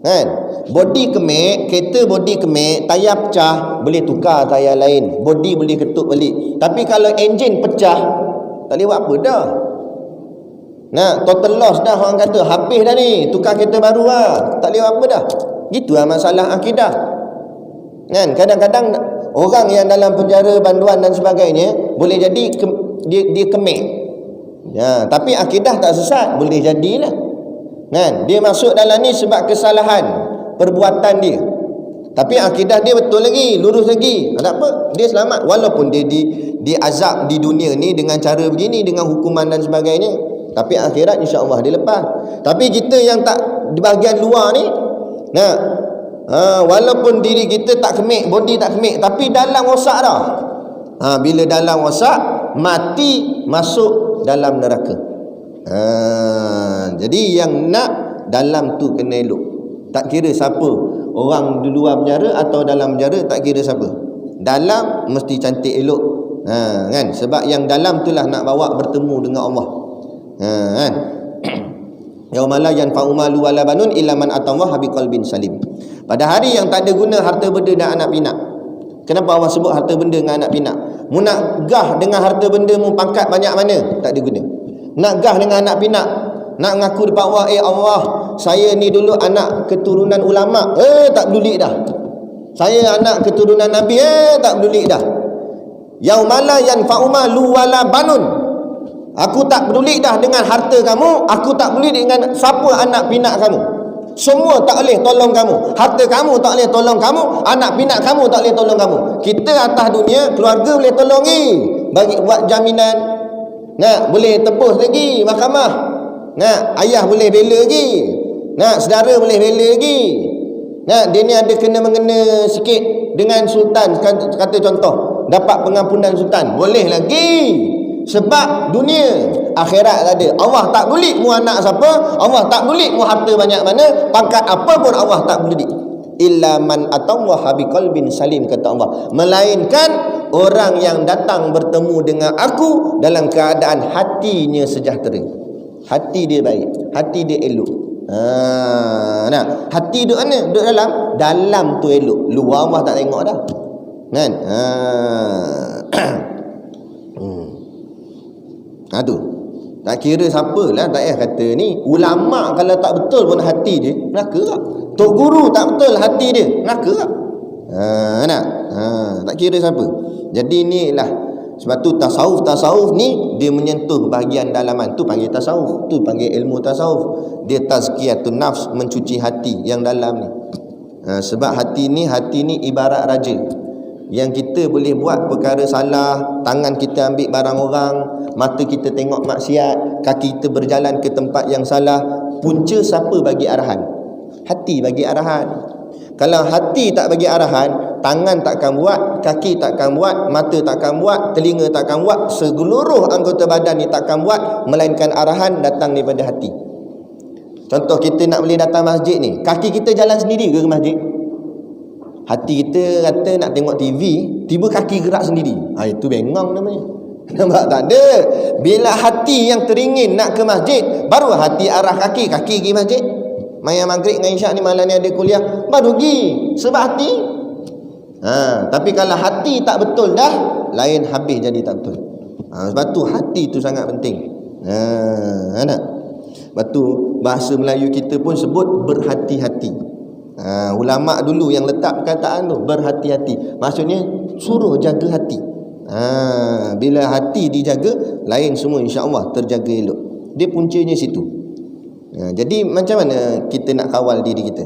[SPEAKER 1] Kan? Body kemek, kereta body kemek, tayar pecah, boleh tukar tayar lain. Body boleh ketuk balik. Tapi kalau enjin pecah, tak boleh buat apa dah. Total loss dah orang kata. Habis dah ni, tukar kereta baru lah. Tak boleh buat apa dah. Gitulah masalah akidah. Kan? Kadang-kadang orang yang dalam penjara banduan dan sebagainya, boleh jadi dia kemek. Tapi akidah tak sesat, boleh jadilah. Kan? Dia masuk dalam ni sebab kesalahan perbuatan dia. Tapi akidah dia betul lagi, lurus lagi. Tak apa, dia selamat. Walaupun dia azab di dunia ni dengan cara begini, dengan hukuman dan sebagainya. Tapi akhirat insya-Allah dia lepas. Tapi kita yang tak di bahagian luar ni, walaupun diri kita tak kemek, body tak kemek, tapi dalam rosak dah. Bila dalam rosak, mati masuk dalam neraka. Jadi yang nak dalam tu kena elok. Tak kira siapa, orang di luar penjara atau dalam penjara, tak kira siapa. Dalam mesti cantik elok. Kan? Sebab yang dalam itulah nak bawa bertemu dengan Allah. Kan? Yauma la yanfa'u malu wala banun illa man atallaha biqalbin salim. Pada hari yang tak ada guna harta benda dan anak pinak. Kenapa Allah sebut harta benda dengan anak pinak? Mu nak gah dengan harta benda mu, pangkat banyak mana, tak ada guna. Nak gah dengan anak pinak, nak mengaku depan Allah, Allah, saya ni dulu anak keturunan ulama, tak peduli dah. Saya anak keturunan Nabi, tak peduli dah. Yaumala yanfa'u malu wala banun. Aku tak peduli dah dengan harta kamu, aku tak peduli dengan siapa anak pinak kamu. Semua tak boleh tolong kamu. Harta kamu tak boleh tolong kamu, anak pinak kamu tak boleh tolong kamu. Kita atas dunia, keluarga boleh tolongi, bagi buat jaminan. Boleh tebus lagi mahkamah. Ayah boleh bela lagi. Saudara boleh bela lagi. Dia ni ada kena-mengena sikit dengan sultan, kata contoh, dapat pengampunan sultan, boleh lagi. Sebab dunia, akhirat tak ada. Allah tak peduli mu anak siapa, Allah tak peduli mu harta banyak mana, pangkat apa pun Allah tak peduli. Illa man atallaha biqalbin salim, kata Allah, melainkan orang yang datang bertemu dengan aku dalam keadaan hatinya sejahtera, hati dia baik, hati dia elok. Hati duduk mana? Duduk dalam tu elok, luar Allah tak tengok dah. Kan? Tu tak kira siapalah, tak payah kata ni ulama, kalau tak betul pun hati dia, neraka tak? Tok guru tak betul hati dia, neraka tak? Tak kira siapa. Jadi inilah sebab tu tasawuf ni dia menyentuh bahagian dalaman, tu panggil tasawuf, tu panggil ilmu tasawuf. Dia tazkiyatun nafs, mencuci hati yang dalam ni. Sebab hati ni ibarat raja yang kita boleh buat perkara salah, tangan kita ambil barang orang, mata kita tengok maksiat, kaki kita berjalan ke tempat yang salah. Punca siapa bagi arahan? Hati bagi arahan. Kalau hati tak bagi arahan, tangan takkan buat, kaki takkan buat, mata takkan buat, telinga takkan buat, seluruh anggota badan ni takkan buat, melainkan arahan datang daripada hati. Contoh, kita nak boleh datang masjid ni, kaki kita jalan sendiri ke masjid? Hati kita kata nak tengok TV, tiba kaki gerak sendiri. Itu bengong namanya. Nampak tak ada? Bila hati yang teringin nak ke masjid, baru hati arah kaki pergi masjid. Maya maghrib dengan isyak ni malam ni ada kuliah, baru pergi. Sebab hati. Tapi kalau hati tak betul dah, lain habis jadi tak betul. Sebab tu hati tu sangat penting. Sebab tu bahasa Melayu kita pun sebut berhati-hati. Ulama dulu yang letak perkataan tu, berhati-hati, maksudnya suruh jaga hati. Bila hati dijaga, lain semua insya-Allah terjaga elok. Dia puncanya situ. Jadi macam mana kita nak kawal diri kita?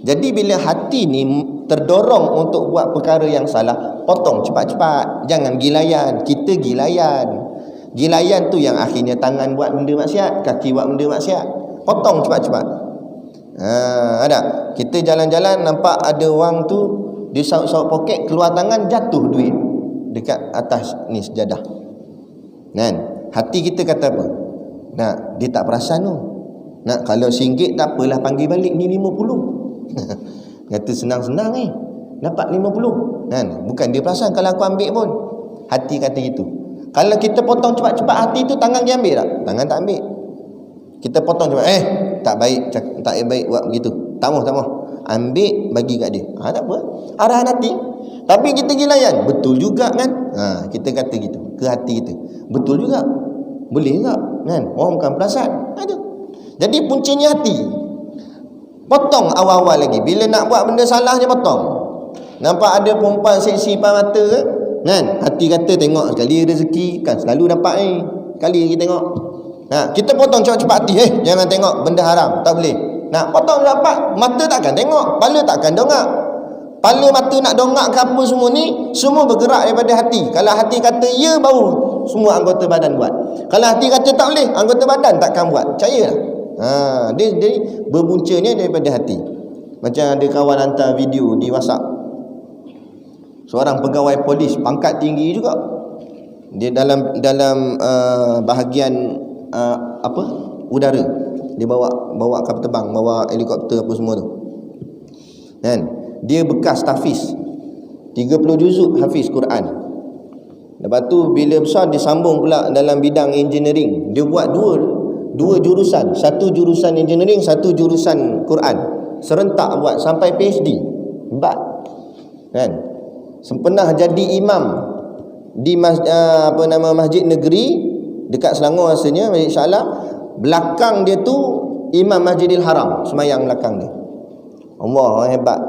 [SPEAKER 1] Jadi bila hati ni terdorong untuk buat perkara yang salah, potong cepat-cepat. Jangan gilayan. Kita gilayan. Gilayan tu yang akhirnya tangan buat benda maksiat, kaki buat benda maksiat. Potong cepat-cepat. Ada. Kita jalan-jalan nampak ada orang tu dia saut-saut poket, keluar tangan, jatuh duit dekat atas ni sejadah. Kan? Hati kita kata apa? Dia tak perasan tu. Kalau RM1 tak apalah, panggil balik ni 50. Kata senang-senang dapat 50. Kan? Bukan dia perasan kalau aku ambil pun. Hati kata gitu. Kalau kita potong cepat-cepat hati tu, tangan dia ambil tak? Tangan tak ambil. Kita potong cepat, tak baik, tak baik buat begitu. Tak mau. Ambil, bagi kat dia. Tak apa. Arahan hati. Tapi kita gilayan. Betul juga kan? Kita kata gitu ke hati kita. Betul juga. Boleh tak? Kan? Orang bukan perasan. Ada. Jadi puncanya hati. Potong awal-awal lagi. Bila nak buat benda salah je potong. Nampak ada perempuan seksi depan mata kan? Hati kata tengok sekali rezeki kan selalu dapat ni. Sekali lagi tengok. Kita potong cepat-cepat hati. Jangan tengok benda haram. Tak boleh. Potong dapat. Mata takkan tengok. Kepala takkan dongak. Kepala mata nak dongak ke apa semua ni, semua bergerak daripada hati. Kalau hati kata ya, baru semua anggota badan buat. Kalau hati kata tak boleh, anggota badan takkan buat. Percayalah. Dia berpuncanya daripada hati. Macam ada kawan hantar video di WhatsApp. Seorang pegawai polis pangkat tinggi juga. Dia dalam bahagian udara. Dia bawa kapal terbang, bawa helikopter apa semua tu. Kan? Dia bekas tahfiz. 30 juzuk hafiz Quran. Lepas tu bila besar dia sambung pula dalam bidang engineering. Dia buat dua jurusan, satu jurusan engineering, satu jurusan Quran. Serentak buat sampai PhD. Hebat. Kan? Pernah jadi imam di masjid negeri dekat Selangor rasanya, Masjid Syahlah. Belakang dia tu imam Masjidil Haram, semayang belakang dia. Allah hebat.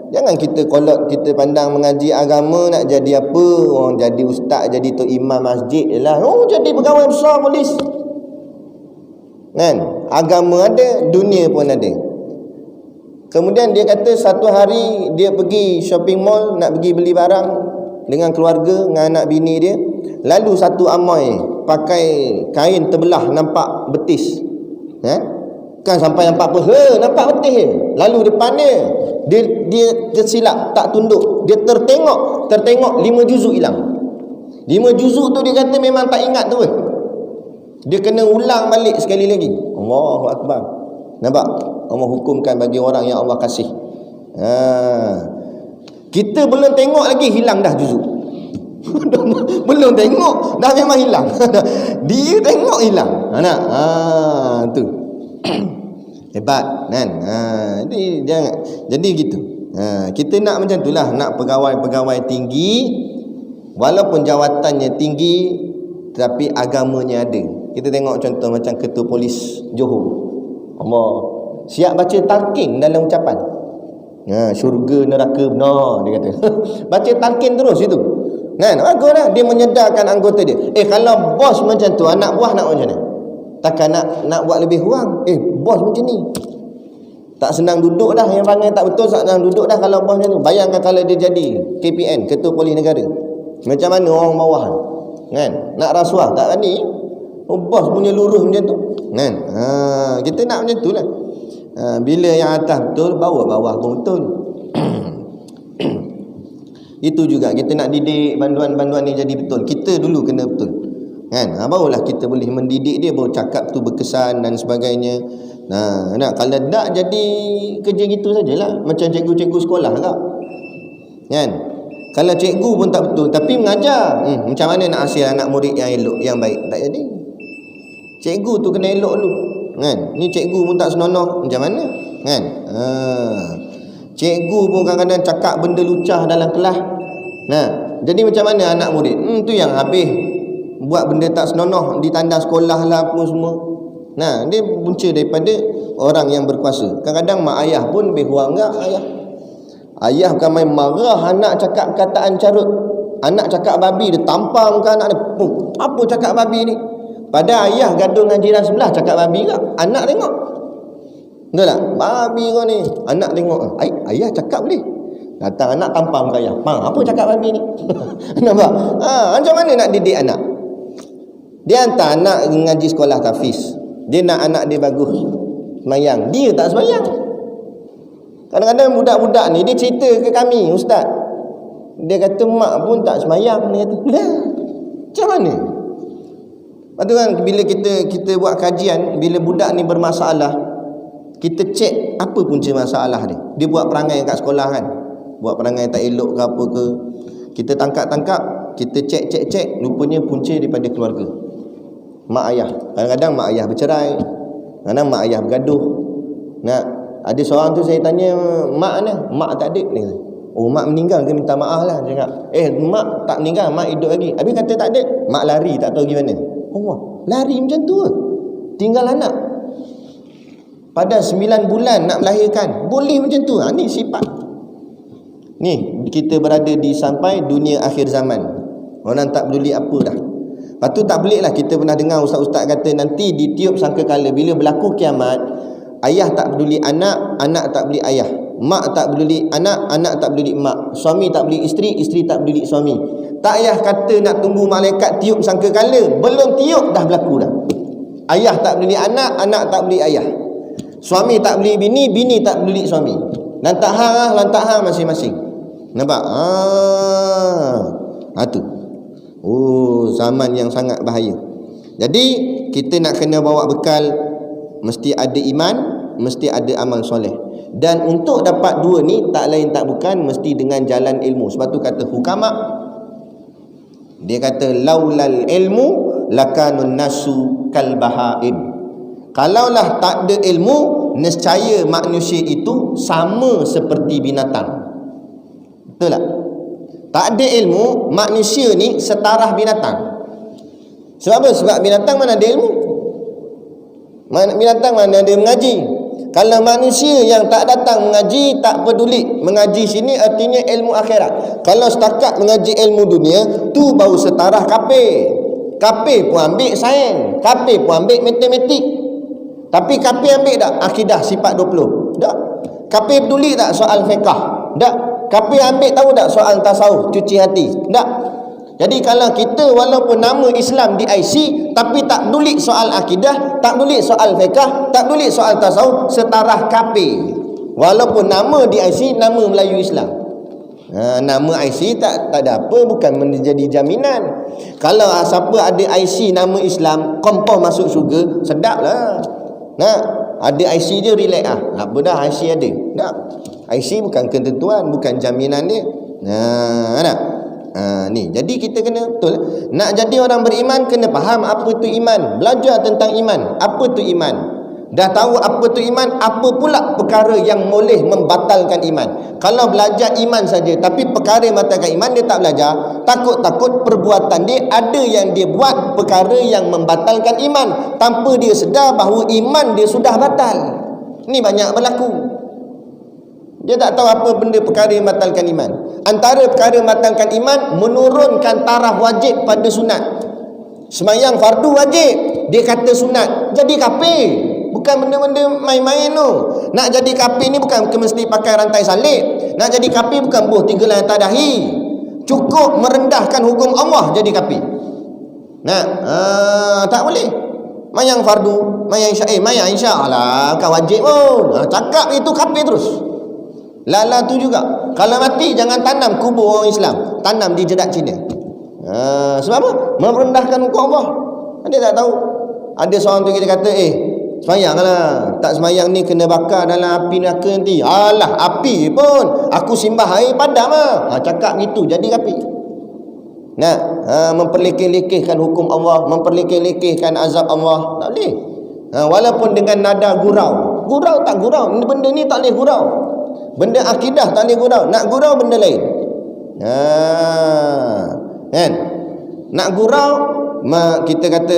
[SPEAKER 1] Jangan kita kolot, kita pandang mengaji agama nak jadi apa, orang jadi ustaz, jadi tu imam masjid je lah. Jadi pegawai besar polis. Kan? Agama ada, dunia pun ada. Kemudian dia kata satu hari dia pergi shopping mall nak pergi beli barang dengan keluarga, dengan anak bini dia. Lalu satu amoy pakai kain terbelah nampak betis. Kan sampai nampak apa? Nampak betis je. Lalu depan dia tersilap, tak tunduk. Dia tertengok 5 juzuk hilang. 5 juzuk tu dia kata memang tak ingat tu. Dia kena ulang balik sekali lagi. Allahu Akbar. Nampak? Allah hukumkan bagi orang yang Allah kasih. Kita belum tengok lagi hilang dah juzuk. Belum tengok dah memang hilang. Dia tengok hilang. Tu. Hebat kan? Jadi gitu. Kita nak macam itulah, nak pegawai-pegawai tinggi walaupun jawatannya tinggi tapi agamanya ada. Kita tengok contoh macam ketua polis Johor. Allah siap baca talqin dalam ucapan. Syurga neraka benar dia kata. Baca talqin terus itu. Kan? Baguslah dia menyedarkan anggota dia. Kalau bos macam tu, anak buah nak macam mana? Takkan nak buat lebih kurang. Bos macam ni tak senang duduk dah. Yang panggil tak betul tak senang duduk dah kalau bos macam tu. Bayangkan kalau dia jadi KPN, Ketua Polis Negara, macam mana orang bawah kan? Nak rasuah tak berani. Bos punya lurus macam tu kan? Kita nak macam tu lah. Bila yang atas betul, bawah pun betul. Itu juga kita nak didik banduan-banduan ni jadi betul. Kita dulu kena betul kan? Barulah kita boleh mendidik dia, baru cakap tu berkesan dan sebagainya. Kalau tak jadi kerja gitu sajalah, macam cikgu-cikgu sekolah tak kan? Kalau cikgu pun tak betul tapi mengajar, macam mana nak hasil anak murid yang elok, yang baik? Tak jadi. Cikgu tu kena elok dulu kan? Ni cikgu pun tak senonoh, macam mana kan? Cikgu pun kadang-kadang cakap benda lucah dalam kelas. Jadi macam mana anak murid? Tu yang habis buat benda tak senonoh di tandas sekolah lah apa semua. Dia punca daripada orang yang berkuasa. Kadang-kadang mak ayah pun lebih kurang enggak ayah. Ayah bukan main marah anak cakap perkataan carut. Anak cakap babi, dia tampar muka anak dia. Apa cakap babi ni? Pada ayah gaduh dengan jiran sebelah cakap babi ke? Anak tengok. Betul tak? Babi kau ni. Anak tengok. Ayah cakap boleh. Datang anak tampar muka ayah. Apa cakap babi ni? Nampak? Macam mana nak didik anak? Dia hantar anak ngaji sekolah tahfiz. Dia nak anak dia bagus. semayang. Dia tak semayang. Kadang-kadang budak-budak ni dia cerita ke kami, ustaz, dia kata mak pun tak semayang. Dia kata, lah, macam mana? Lepas tu kan bila kita buat kajian, bila budak ni bermasalah, kita cek apa punca masalah dia. Dia buat perangai kat sekolah kan, buat perangai tak elok ke apa ke, kita tangkap, kita cek, rupanya punca daripada keluarga, mak ayah. Kadang-kadang mak ayah bercerai, kadang mak ayah bergaduh. Ada seorang tu saya tanya, mak ni, mak tak ada. Dia kata, oh mak meninggal ke, minta maaf lah. Dia cakap, mak tak meninggal, mak hidup lagi. Habis kata tak ada, mak lari tak tahu gimana. Oh, lari macam tu ke? Tinggal anak pada 9 bulan nak melahirkan, boleh macam tu. Ni sifat. Ni kita berada di sampai dunia akhir zaman. Orang tak peduli apa dah. Lepas tu tak pelik lah, kita pernah dengar ustaz-ustaz kata nanti ditiup sangkakala bila berlaku kiamat, ayah tak peduli anak, anak tak peduli ayah, mak tak peduli anak, anak tak peduli mak, suami tak peduli isteri, isteri tak peduli suami. Tak payah kata nak tunggu malaikat tiup sangkakala, belum tiup dah berlaku dah. Ayah tak peduli anak, anak tak peduli ayah, suami tak peduli bini, bini tak peduli suami. Lantak hang masing-masing. Nampak? Tu. Oh, zaman yang sangat bahaya. Jadi kita nak kena bawa bekal, mesti ada iman, mesti ada amal soleh. Dan untuk dapat dua ni tak lain tak bukan mesti dengan jalan ilmu. Sebab tu kata hukama, dia kata laulal ilmu lakanun nasu kal bahaim. Kalaulah tak ada ilmu, nescaya manusia itu sama seperti binatang. Betul tak? Tak ada ilmu, manusia ni setarah binatang. Sebab apa? Sebab binatang mana ada ilmu? Binatang mana ada mengaji? Kalau manusia yang tak datang mengaji, tak peduli mengaji sini artinya ilmu akhirat. Kalau setakat mengaji ilmu dunia, tu baru setarah kafir. Kafir pun ambil sains, kafir pun ambil matematik. Tapi kafir ambil tak akidah sifat 20? Tak. Kafir peduli tak soal fiqh? Tak. Kafir ambil tahu tak soal tasawuf, cuci hati? Tak. Jadi kalau kita walaupun nama Islam di IC tapi tak peduli soal akidah, tak peduli soal fiqh, tak peduli soal tasawuf, setarah kafir. Walaupun nama di IC nama Melayu Islam. Nama IC tak ada apa, bukan menjadi jaminan. Kalau siapa ada IC nama Islam, kompon masuk syurga, sedaplah. Ada IC dia relax ah. Apa dah IC ada? Tak. IC bukan ketentuan, bukan jaminan dia. Ni jadi kita kena betul nak jadi orang beriman, kena faham apa tu iman, belajar tentang iman. Apa tu iman? Dah tahu apa tu iman, apa pula perkara yang boleh membatalkan iman. Kalau belajar iman saja tapi perkara yang membatalkan iman dia tak belajar, takut-takut perbuatan dia ada yang dia buat perkara yang membatalkan iman tanpa dia sedar bahawa iman dia sudah batal. Ni banyak berlaku. Dia tak tahu apa benda perkara yang membatalkan iman. Antara perkara yang membatalkan iman, menurunkan taraf wajib pada sunat. Semayang fardu wajib, dia kata sunat, jadi kafir. Bukan benda-benda main-main tu. Nak jadi kafir ni bukan mesti pakai rantai salib. Nak jadi kafir bukan buh 3 helai atas dahi. Cukup merendahkan hukum Allah jadi kafir. Tak boleh. Mayang fardu, mayang isya, mayang isya lah bukan wajib pun. Cakap itu kafir terus. Lala tu juga. Kalau mati jangan tanam kubur orang Islam, tanam di jedak Cina. Sebab apa? Merendahkan hukum Allah. Dia tak tahu. Ada seorang tu kita kata, semayanglah. Tak semayang ni kena bakar dalam api neraka nanti. Alah, api pun aku simbah air padam lah. Cakap gitu jadi kafir. Memperlekeh-lekehkan hukum Allah, memperlekeh-lekehkan azab Allah. Tak boleh. Walaupun dengan nada gurau. Gurau tak gurau. Benda ni tak boleh gurau. Benda akidah tak boleh gurau. Nak gurau benda lain. Kan? Nak gurau, kita kata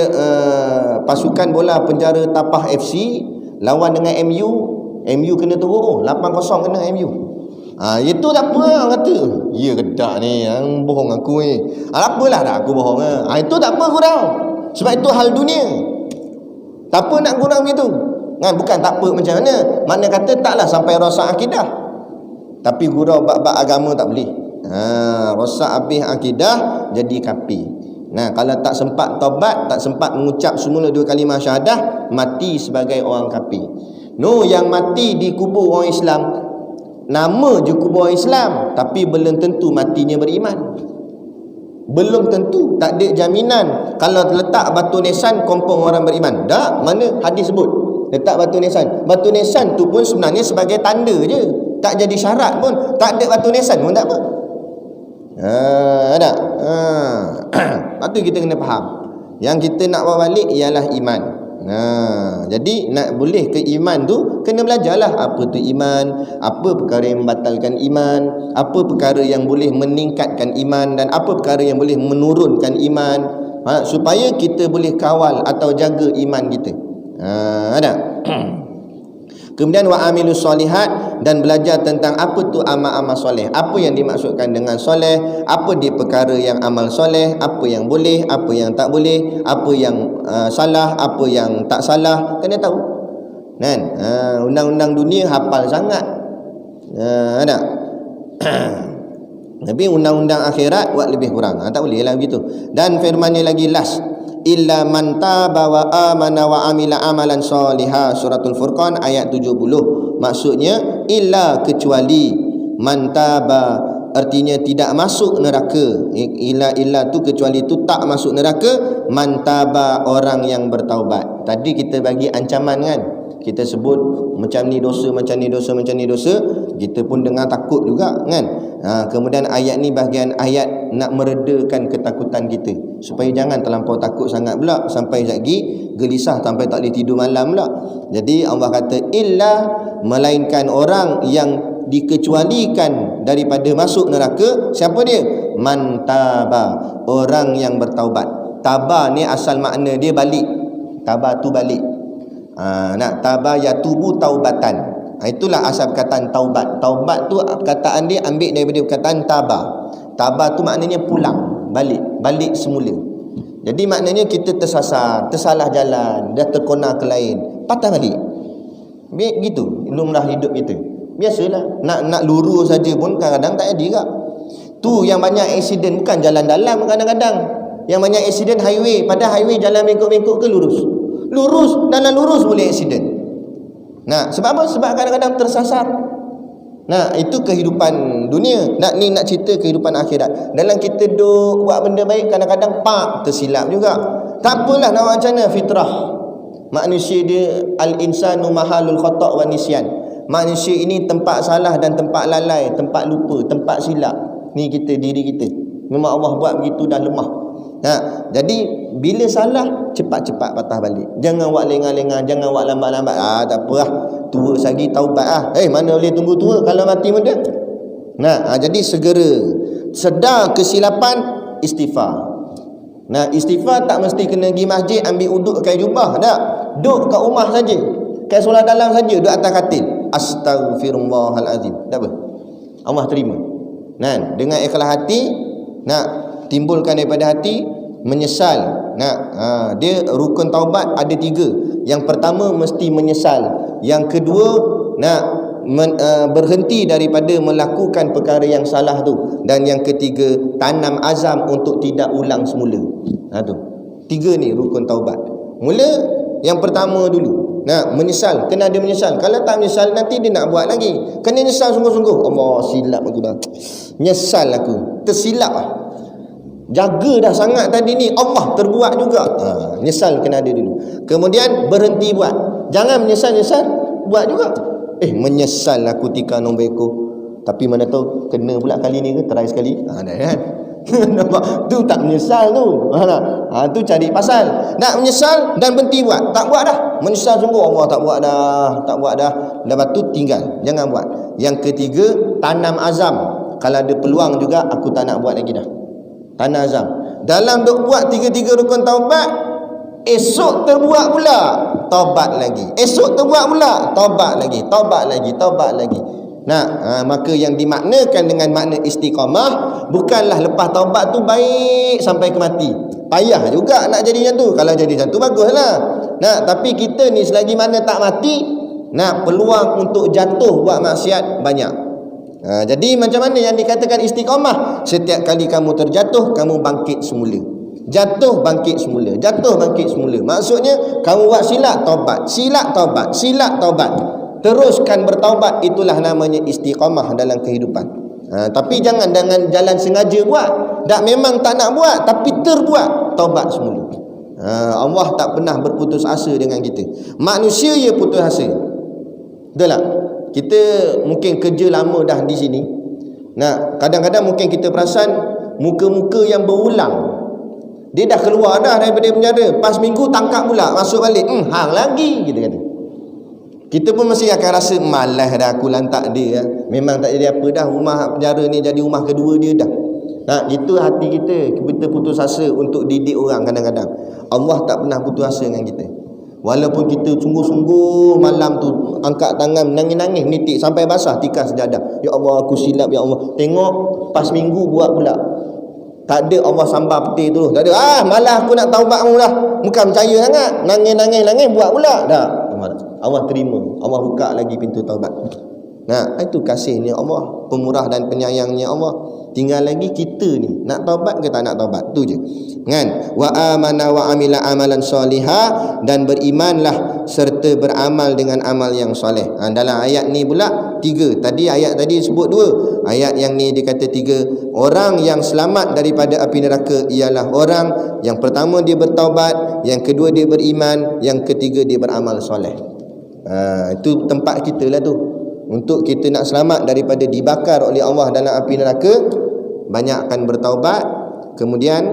[SPEAKER 1] pasukan bola Penjara Tapah FC lawan dengan MU kena teruk. 8-0 kena MU. Itu tak apa orang kata. Ya kedak ni yang bohong aku ni. Apalah dah aku bohong. Itu tak apa gurau. Sebab itu hal dunia. Tak apa nak gurau begitu. Bukan tak apa macam mana. Mana kata taklah sampai rosak akidah. Tapi gurau bab-bab agama tak boleh. Rosak habis akidah jadi kafir. Kalau tak sempat taubat, tak sempat mengucap semula 2 kalimah syahadah, mati sebagai orang kafir. No, yang mati di kubur orang Islam, nama je kubur orang Islam, tapi belum tentu matinya beriman. Belum tentu, tak ada jaminan kalau letak batu nisan confirm orang beriman. Tak, mana hadis sebut letak batu nisan. Batu nisan tu pun sebenarnya sebagai tanda je, tak jadi syarat pun. Tak ada batu nisan pun tak apa. Ada. Lepas tu kita kena faham, yang kita nak bawa balik ialah iman. Jadi nak boleh ke iman tu kena belajarlah apa tu iman, apa perkara yang membatalkan iman, apa perkara yang boleh meningkatkan iman, dan apa perkara yang boleh menurunkan iman, supaya kita boleh kawal atau jaga iman kita. Ada. Kemudian wa amilus solihat, dan belajar tentang apa tu amal-amal soleh. Apa yang dimaksudkan dengan soleh, apa dia perkara yang amal soleh, apa yang boleh, apa yang tak boleh, apa yang salah, apa yang tak salah, kena tahu. Kan? Undang-undang dunia hafal sangat. Ada. Tapi undang-undang akhirat buat lebih kurang. Tak boleh lah begitu. Dan firmannya lagi last, illa man taba wa amana wa amila amalan solihah, suratul Furqan ayat 70. Maksudnya illa, kecuali, man taba artinya tidak masuk neraka. Illa tu kecuali tu tak masuk neraka. Man taba, orang yang bertaubat. Tadi kita bagi ancaman kan, kita sebut macam ni dosa, macam ni dosa, macam ni dosa, kita pun dengar takut juga kan. Kemudian ayat ni bahagian ayat nak meredakan ketakutan kita, supaya jangan terlampau takut sangat pula, sampai lagi gelisah sampai tak boleh tidur malam pula. Jadi Allah kata illa, melainkan orang yang dikecualikan daripada masuk neraka. Siapa dia? Man taba, orang yang bertaubat. Taba ni asal makna dia balik. Taba tu balik. Nak taba yatubu taubatan. Itulah asal perkataan taubat. Taubat tu perkataan dia ambil daripada perkataan taba. Taba tu maknanya pulang, balik semula. Jadi maknanya kita tersasar, tersalah jalan, dah terkona ke lain, patah balik. Begitu lumrah hidup kita. Biasalah, nak lurus saja pun kadang-kadang tak jadi kak. Tu yang banyak aksiden, bukan jalan dalam kadang-kadang. Yang banyak aksiden highway, pada highway jalan bengkok-bengkok ke lurus? Lurus, dalam lurus boleh aksiden. Sebab apa? Sebab kadang-kadang tersasar. Itu kehidupan dunia. Nak cerita kehidupan akhirat. Dalam kita duk buat benda baik, kadang-kadang tersilap juga. Tak apalah, nak macam mana, fitrah. Manusia dia al-insanu mahalul khata' wa nisyan. Manusia ini tempat salah dan tempat lalai, tempat lupa, tempat silap. Ni kita, diri kita. Memang Allah buat begitu, dah lemah. Jadi bila salah, cepat-cepat patah balik. Jangan buat lengah-lengah, jangan buat lambat-lambat. Tak apa lah, tua lagi taubat mana boleh tunggu tua kalau mati muda. Jadi segera sedar kesilapan, istighfar. Istighfar tak mesti kena pergi masjid ambil uduk pakai jubah, tak. Duduk kat rumah saja, kat solat dalam saja, duduk atas katil, astaghfirullahalazim, tak apa, Allah terima. Dengan ikhlas hati, timbulkan daripada hati, menyesal. Dia rukun taubat ada 3. Yang pertama mesti menyesal. Yang kedua berhenti daripada melakukan perkara yang salah tu. Dan yang ketiga, tanam azam untuk tidak ulang semula. Tu 3 ni rukun taubat. Mula yang pertama dulu, menyesal. Kena ada menyesal. Kalau tak menyesal, nanti dia nak buat lagi. Kena menyesal sungguh-sungguh. Allah, silap aku dah, nyesal aku, tersilap lah. Jaga dah sangat tadi ni, Allah terbuat juga. Nyesal kena ada dulu. Kemudian berhenti buat. Jangan menyesal-nyesal, buat juga. Menyesal aku tikar nombor ekor, tapi mana tahu kena pula kali ni ke, try sekali. Dah kan. Nampak? Tu tak menyesal tu. Tu cari pasal. Nak menyesal dan berhenti buat. Tak buat dah. Menyesal sungguh, Allah tak buat dah. Lepas tu tinggal, jangan buat. Yang ketiga, tanam azam. Kalau ada peluang juga, aku tak nak buat lagi dah. Tanam azam. Dalam duk buat 3 rukun taubat, esok terbuat pula, taubat lagi. Esok terbuat pula, taubat lagi. Maka yang dimaknakan dengan makna istiqamah, bukanlah lepas taubat tu baik sampai ke mati. Payah juga nak jadi macam tu. Kalau jadi macam tu baguslah. Tapi kita ni selagi mana tak mati, peluang untuk jatuh buat maksiat banyak. Jadi macam mana yang dikatakan istiqamah? Setiap kali kamu terjatuh, kamu bangkit semula. Jatuh bangkit semula, jatuh bangkit semula. Maksudnya kamu buat silap taubat, silap taubat, silap taubat. Teruskan bertaubat, itulah namanya istiqamah dalam kehidupan. Tapi jangan dengan jalan sengaja buat. Dah memang tak nak buat tapi terbuat, taubat semula. Allah tak pernah berputus asa dengan kita. Manusia ye putus asa. Betul tak? Kita mungkin kerja lama dah di sini. Nah, kadang-kadang mungkin kita perasan muka-muka yang berulang. Dia dah keluar dah daripada penjara, pas minggu tangkap pula, masuk balik. Hang lagi, kita kata. Kita pun masih akan rasa malas dah aku lantak dia. Memang tak jadi apa dah, rumah penjara ni jadi rumah kedua dia dah. Itu hati kita. Kita putus asa untuk didik orang kadang-kadang. Allah tak pernah putus asa dengan kita. Walaupun kita sungguh-sungguh malam tu angkat tangan nangis-nangis nitik sampai basah tikar sejadah. Ya Allah aku silap ya Allah. Tengok pas minggu buat pula. Tak ada Allah sambar peti tu. Tak ada. Malah aku nak taubat kamu dah. Bukan percaya sangat. Nangis buat pula. Dah. Allah terima. Allah buka lagi pintu taubat. Itu kasihnya Allah, pemurah dan penyayangnya Allah. Tinggal lagi kita ni nak taubat ke tak nak taubat, tu je kan. Wa amana wa amila amalan solihah, dan berimanlah serta beramal dengan amal yang soleh. Dalam ayat ni pula 3. Tadi ayat tadi sebut 2. Ayat yang ni dia kata 3. Orang yang selamat daripada api neraka ialah orang yang pertama dia bertaubat, yang kedua dia beriman, yang ketiga dia beramal soleh. Itu tempat kita lah tu. Untuk kita nak selamat daripada dibakar oleh Allah dalam api neraka, banyakkan bertaubat, kemudian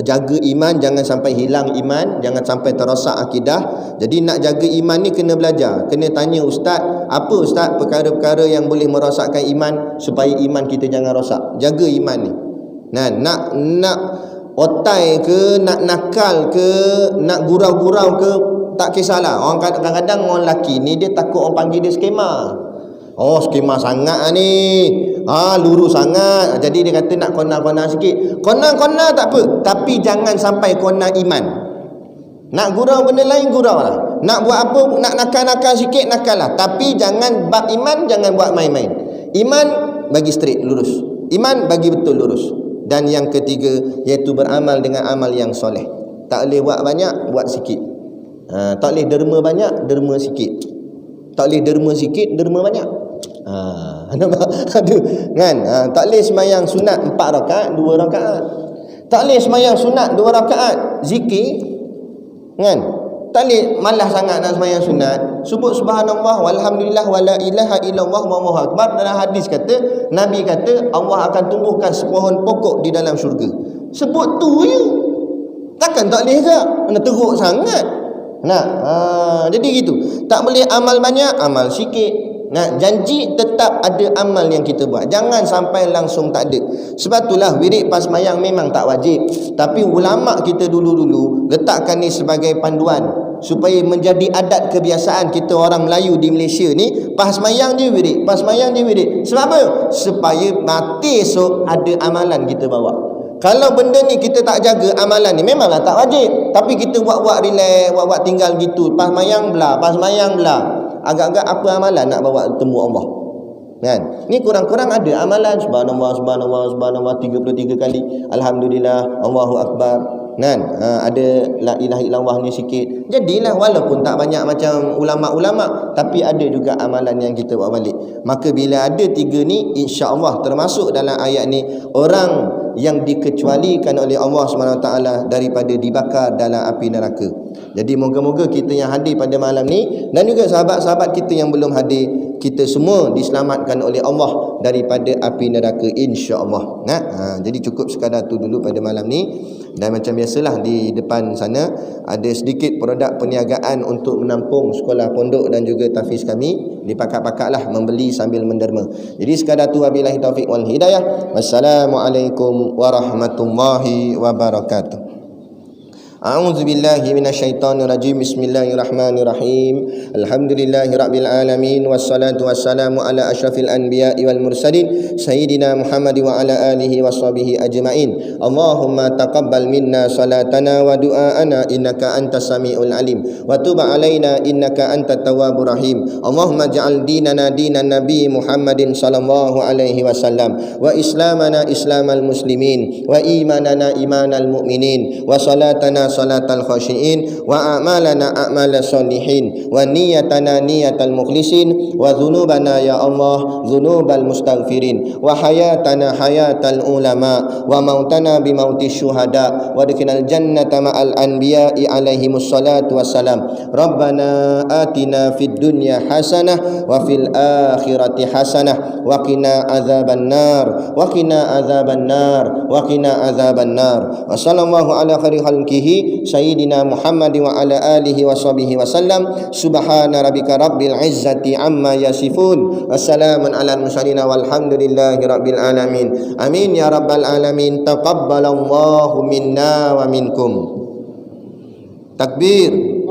[SPEAKER 1] jaga iman, jangan sampai hilang iman, jangan sampai terosak akidah. Jadi nak jaga iman ni kena belajar, kena tanya ustaz, apa ustaz perkara-perkara yang boleh merosakkan iman supaya iman kita jangan rosak. Jaga iman ni. Nak otai ke, nak nakal ke, nak gurau-gurau ke, tak kisahlah. Orang kadang-kadang orang lelaki ni dia takut orang panggil dia skema. Skema sangat ni. Lurus sangat. Jadi dia kata nak kona-kona sikit. Kona-kona tak apa, tapi jangan sampai kona iman. Nak gurau benda lain, gurau lah. Nak buat apa, nak nakal-nakal sikit, nakal lah. Tapi jangan bab iman, jangan buat main-main. Iman bagi straight, lurus. Iman bagi betul, lurus. Dan yang ketiga iaitu beramal dengan amal yang soleh. Tak boleh buat banyak, buat sikit. Tak boleh derma banyak, derma sikit. Tak boleh derma sikit, derma banyak. Kan? Tak boleh sembahyang sunat 4 rakaat, 2 rakaat. Tak boleh sembahyang sunat 2 rakaat zikir. Kan? Tak boleh malas sangat nak sembahyang sunat. Sebut subhanallah walhamdulillah wala ilaha illallah wallahu akbar. Dalam hadis kata, Nabi kata Allah akan tumbuhkan sepohon pokok di dalam syurga. Sebut tu je. Takkan tak boleh ke? Mana teruk sangat. Jadi gitu. Tak boleh amal banyak, amal sikit. Janji tetap ada amal yang kita buat. Jangan sampai langsung tak ada. Sebab itulah wirid pas mayang memang tak wajib. Tapi ulama kita dulu-dulu letakkan ni sebagai panduan supaya menjadi adat kebiasaan kita orang Melayu di Malaysia ni. Pas mayang je wirid, pas mayang je wirid. Sebab apa? Supaya mati esok ada amalan kita bawa. Kalau benda ni kita tak jaga, amalan ni memanglah tak wajib, tapi kita buat-buat relax, buat-buat tinggal gitu. Pas mayang belah, pas mayang belah. Agak-agak apa amalan nak bawa temu Allah? Kan? Ni kurang-kurang ada amalan subhanallah subhanallah subhanallah 33 kali, alhamdulillah, Allahu akbar. Kan? Ada la ilaha illallah ni sikit. Jadilah walaupun tak banyak macam ulama-ulama, tapi ada juga amalan yang kita bawa balik. Maka bila ada 3 ni, insya-Allah termasuk dalam ayat ni orang yang dikecualikan oleh Allah SWT daripada dibakar dalam api neraka. Jadi moga-moga kita yang hadir pada malam ni dan juga sahabat-sahabat kita yang belum hadir, kita semua diselamatkan oleh Allah daripada api neraka, insya-Allah. Jadi cukup sekadar tu dulu pada malam ni. Dan macam biasalah di depan sana ada sedikit produk perniagaan untuk menampung sekolah pondok dan juga tahfiz kami. Dipakat-pakatlah membeli sambil menderma. Jadi sekadar tu, wabillahi taufik wal hidayah. Wassalamualaikum warahmatullahi wabarakatuh. A'udzu billahi minasyaitonir rajim. Bismillahirrahmanirrahim. Alhamdulillahi rabbil alamin wassalatu wassalamu ala asyrafil anbiya'i wal mursalin sayyidina Muhammad wa ala alihi washabihi ajmain. Allahumma taqabbal minna salatana wa du'aana innaka antas samiul alim wa tub alaina innaka antat tawwabur rahim. Allahumma ij'al dinana dinan nabi Muhammadin sallallahu alaihi wasallam wa islamana islamal muslimin wa imanana imanal mu'minin wa salatana salatal khashiin wa a'malana a'malas solihin wa niyatana niyatal mukhlisin wa dhunubana ya Allah dhunubal mustaghfirin wa hayatana hayatal ulama wa mautana bi mautis syuhada wa adkhilnal jannata ma'al anbiya'i alaihimus salatu wassalam. Rabbana atina fid dunya hasanah wa fil akhirati hasanah wa qina adzaban nar wa qina adzaban nar wa qina adzaban nar. Wa sallallahu ala khairi khalqihi Sayyidina Muhammad wa ala alihi wa sahbihi wa sallam. Subhana rabbika rabbil izzati amma yasifun. Wassalamun ala mursalin walhamdulillahi rabbil alamin. Amin ya rabbal alamin. Taqabbalallahu minna wa minkum. Takbir.